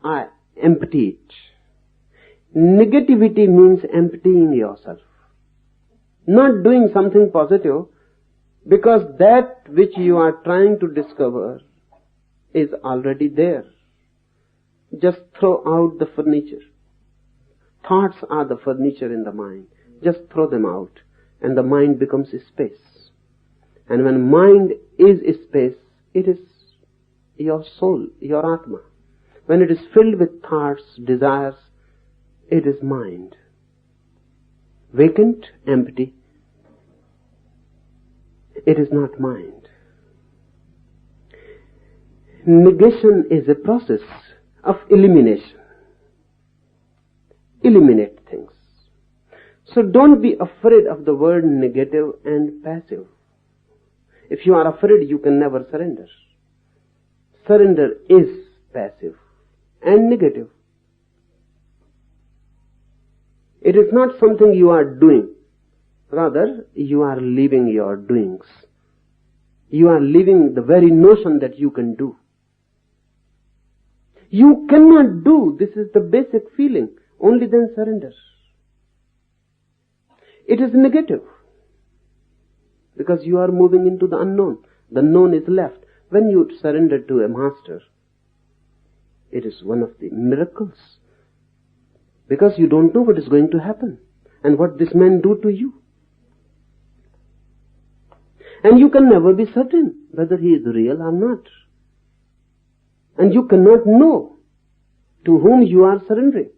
I empty it. Negativity means emptying yourself. Not doing something positive, because that which you are trying to discover is already there. Just throw out the furniture. Thoughts are the furniture in the mind. Just throw them out and the mind becomes a space. And when mind is a space, it is your soul, your Atma. When it is filled with thoughts, desires, it is mind. Vacant, empty, it is not mind. Negation is a process of elimination. Eliminate things. So don't be afraid of the word negative and passive. If you are afraid, you can never surrender. Surrender is passive and negative. It is not something you are doing. Rather, you are leaving your doings. You are leaving the very notion that you can do. You cannot do. This is the basic feeling. Only then surrender. It is negative. Because you are moving into the unknown. The known is left. When you surrender to a master, it is one of the miracles. Because you don't know what is going to happen and what this man do to you. And you can never be certain whether he is real or not. And you cannot know to whom you are surrendering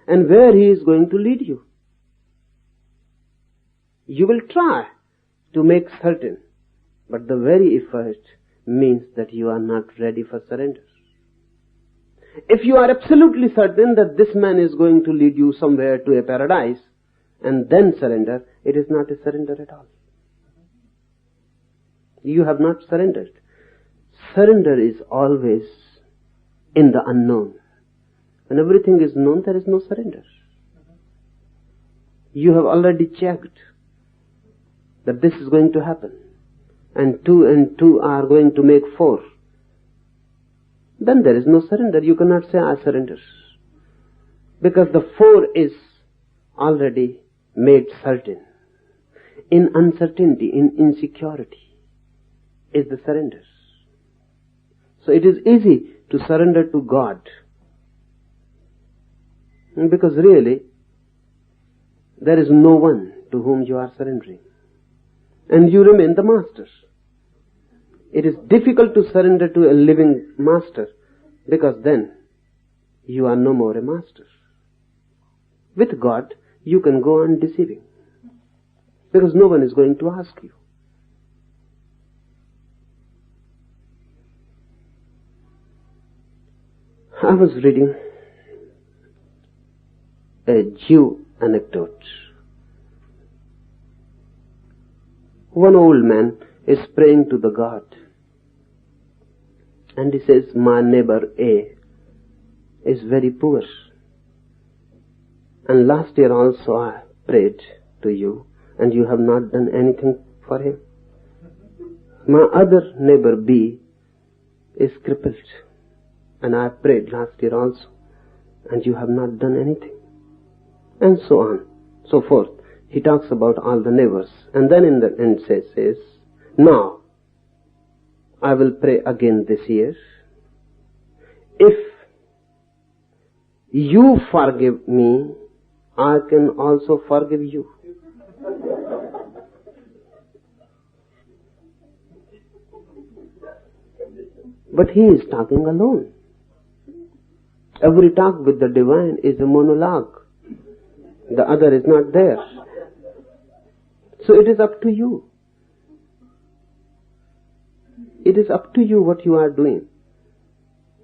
and where he is going to lead you. You will try to make certain, but the very effort means that you are not ready for surrender. If you are absolutely certain that this man is going to lead you somewhere to a paradise and then surrender, it is not a surrender at all. You have not surrendered. Surrender is always in the unknown. When everything is known, there is no surrender. You have already checked that this is going to happen, and 2 and 2 are going to make 4. Then there is no surrender. You cannot say, I surrender. Because the 4 is already made certain. In uncertainty, in insecurity, is the surrender. So it is easy to surrender to God. Because really, there is no one to whom you are surrendering. And you remain the master. It is difficult to surrender to a living master, because then you are no more a master. With God, you can go on deceiving, because no one is going to ask you. I was reading a Jew anecdote. One old man is praying to the God, and he says, my neighbor A is very poor, and last year also I prayed to you and you have not done anything for him. My other neighbor B is crippled, and I prayed last year also and you have not done anything. And so on, so forth. He talks about all the neighbors, and then in the end says, now I will pray again this year. If you forgive me, I can also forgive you. But he is talking alone. Every talk with the divine is a monologue. The other is not there. So it is up to you. It is up to you what you are doing.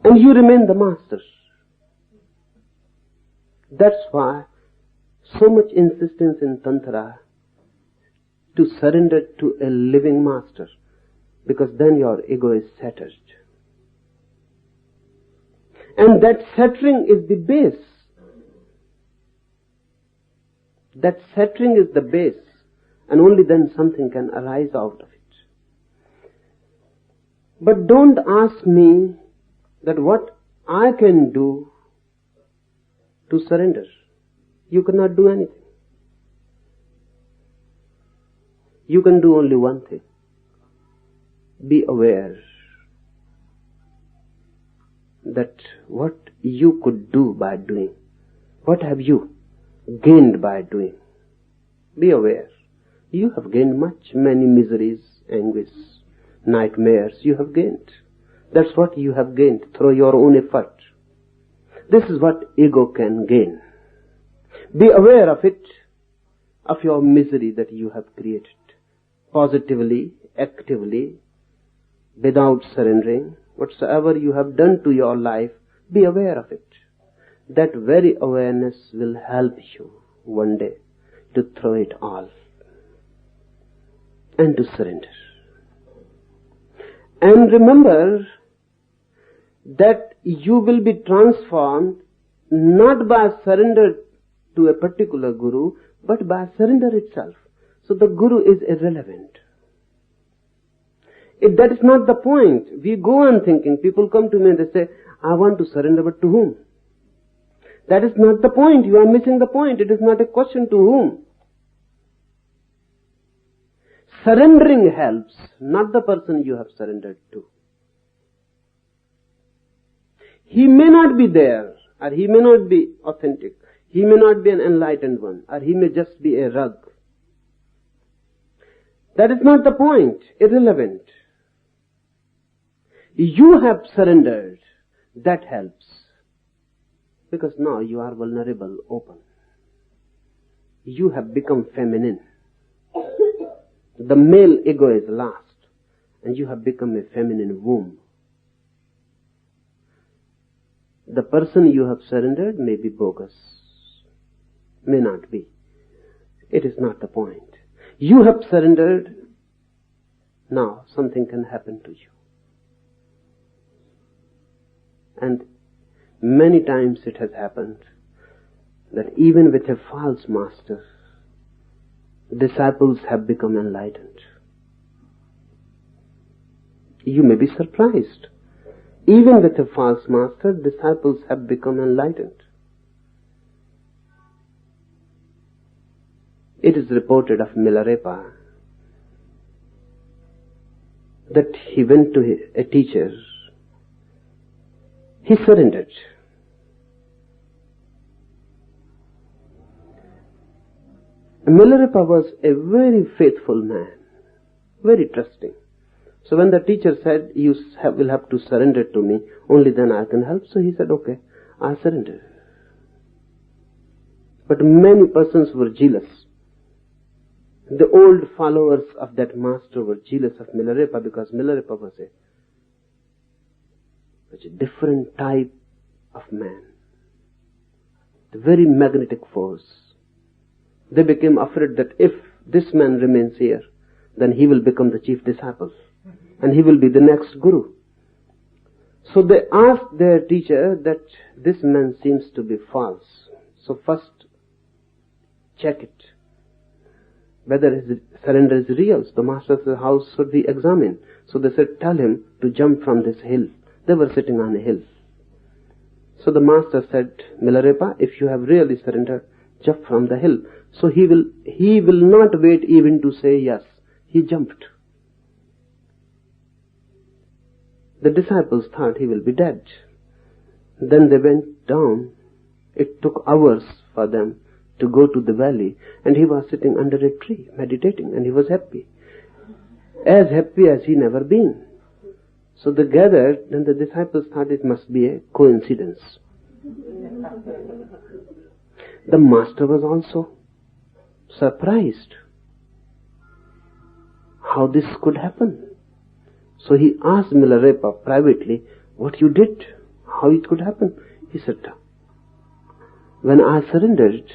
And you remain the master. That's why so much insistence in tantra to surrender to a living master, because then your ego is shattered. And that shattering is the base. That shattering is the base, and only then something can arise out of it. But don't ask me that what I can do to surrender. You cannot do anything. You can do only one thing. Be aware that what you could do by doing, what have you gained by doing? Be aware. You have gained much, many miseries, anguish, nightmares you have gained. That's what you have gained through your own effort. This is what ego can gain. Be aware of it, of your misery that you have created. Positively, actively, without surrendering, whatsoever you have done to your life, be aware of it. That very awareness will help you one day to throw it all and to surrender. And remember that you will be transformed not by surrender to a particular guru, but by surrender itself. So the guru is irrelevant. That is not the point. We go on thinking, people come to me and they say, I want to surrender, but to whom? That is not the point. You are missing the point. It is not a question to whom. Surrendering helps, not the person you have surrendered to. He may not be there, or he may not be authentic. He may not be an enlightened one, or he may just be a rug. That is not the point. Irrelevant. You have surrendered. That helps. Because now you are vulnerable, open. You have become feminine. The male ego is lost, and you have become a feminine womb. The person you have surrendered may be bogus, may not be. It is not the point. You have surrendered, now something can happen to you. And many times it has happened that even with a false master, disciples have become enlightened. You may be surprised. Even with a false master, disciples have become enlightened. It is reported of Milarepa that he went to a teacher. He surrendered. Milarepa was a very faithful man, very trusting. So when the teacher said, you will have to surrender to me, only then I can help. So he said, okay, I surrender. But many persons were jealous. The old followers of that master were jealous of Milarepa because Milarepa was such a different type of man. The very magnetic force. They became afraid that if this man remains here, then he will become the chief disciple. And he will be the next guru. So they asked their teacher that this man seems to be false. So first check it, whether his surrender is real. So the master said, how should we examine? So they said, tell him to jump from this hill. They were sitting on a hill. So the master said, Milarepa, if you have really surrendered, jump from the hill. So he will not wait even to say yes. He jumped. The disciples thought he will be dead. Then they went down. It took hours for them to go to the valley, and he was sitting under a tree meditating, and he was happy. As happy as he never been. So they gathered, and the disciples thought it must be a coincidence. The master was also surprised how this could happen. So he asked Milarepa privately, what you did, how it could happen. He said, when I surrendered,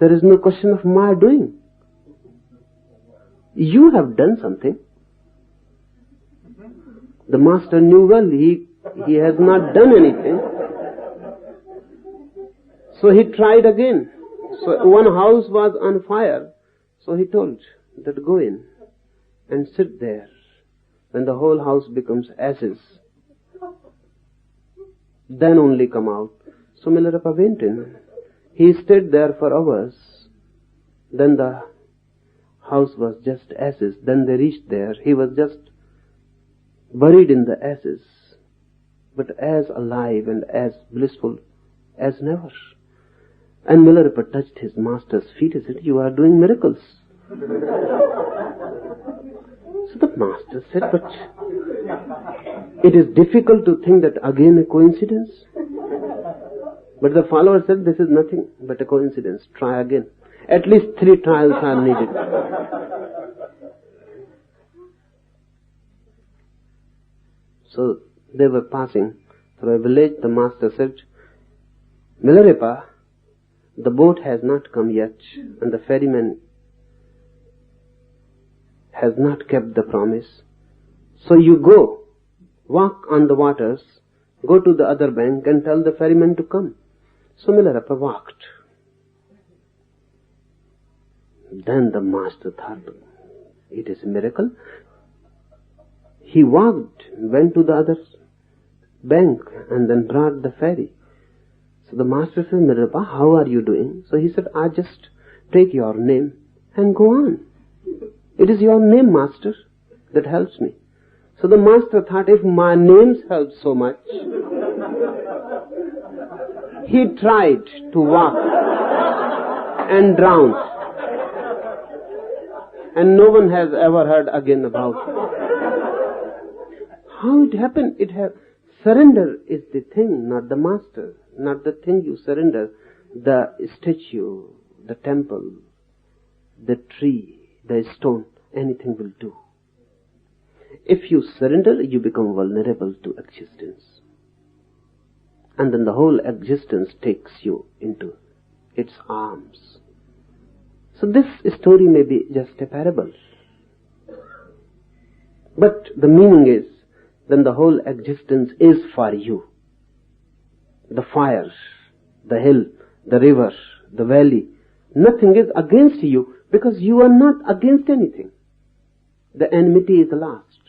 there is no question of my doing. You have done something. The master knew well he has not done anything. So he tried again. So one house was on fire. So he told that go in and sit there. When the whole house becomes ashes, then only come out. So Milarepa went in He stayed there for hours. Then the house was just ashes. Then they reached there. He was just buried in the ashes, but as alive and as blissful as never. And Milarepa touched his master's feet and said, "You are doing miracles." So the master said, "But it is difficult to think that again a coincidence." But the follower said, "This is nothing but a coincidence. Try again. At least 3 trials are needed." So they were passing through a village. The master said, "Milarepa, the boat has not come yet, and the ferryman has not kept the promise. So you go, walk on the waters, go to the other bank and tell the ferryman to come." So Milarepa walked. Then the master thought, it is a miracle. He walked, went to the other bank and then brought the ferry. So the master said, "Milarepa, how are you doing?" So he said, "I just take your name and go on. It is your name, master, that helps me." So the master thought, if my names help so much, he tried to walk and drowned. And no one has ever heard again about it. How it happened? Surrender is the thing, not the master. Not the thing you surrender. The statue, the temple, the tree, the stone, anything will do. If you surrender, you become vulnerable to existence. And then the whole existence takes you into its arms. So this story may be just a parable. But the meaning is, then the whole existence is for you. The fire, the hill, the river, the valley, nothing is against you because you are not against anything. The enmity is lost.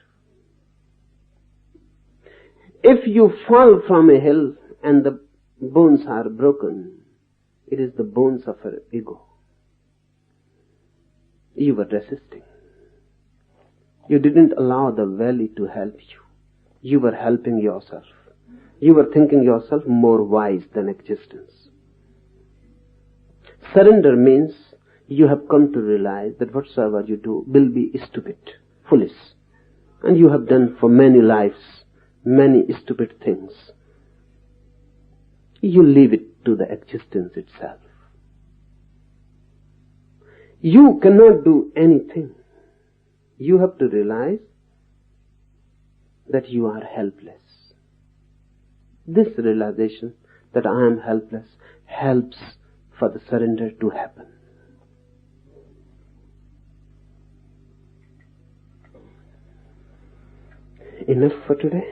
If you fall from a hill and the bones are broken, it is the bones of an ego. You were resisting. You didn't allow the valley to help you. You were helping yourself. You were thinking yourself more wise than existence. Surrender means you have come to realize that whatsoever you do will be stupid, foolish. And you have done for many lives many stupid things. You leave it to the existence itself. You cannot do anything. You have to realize that you are helpless. This realization that I am helpless helps for the surrender to happen. Enough for today.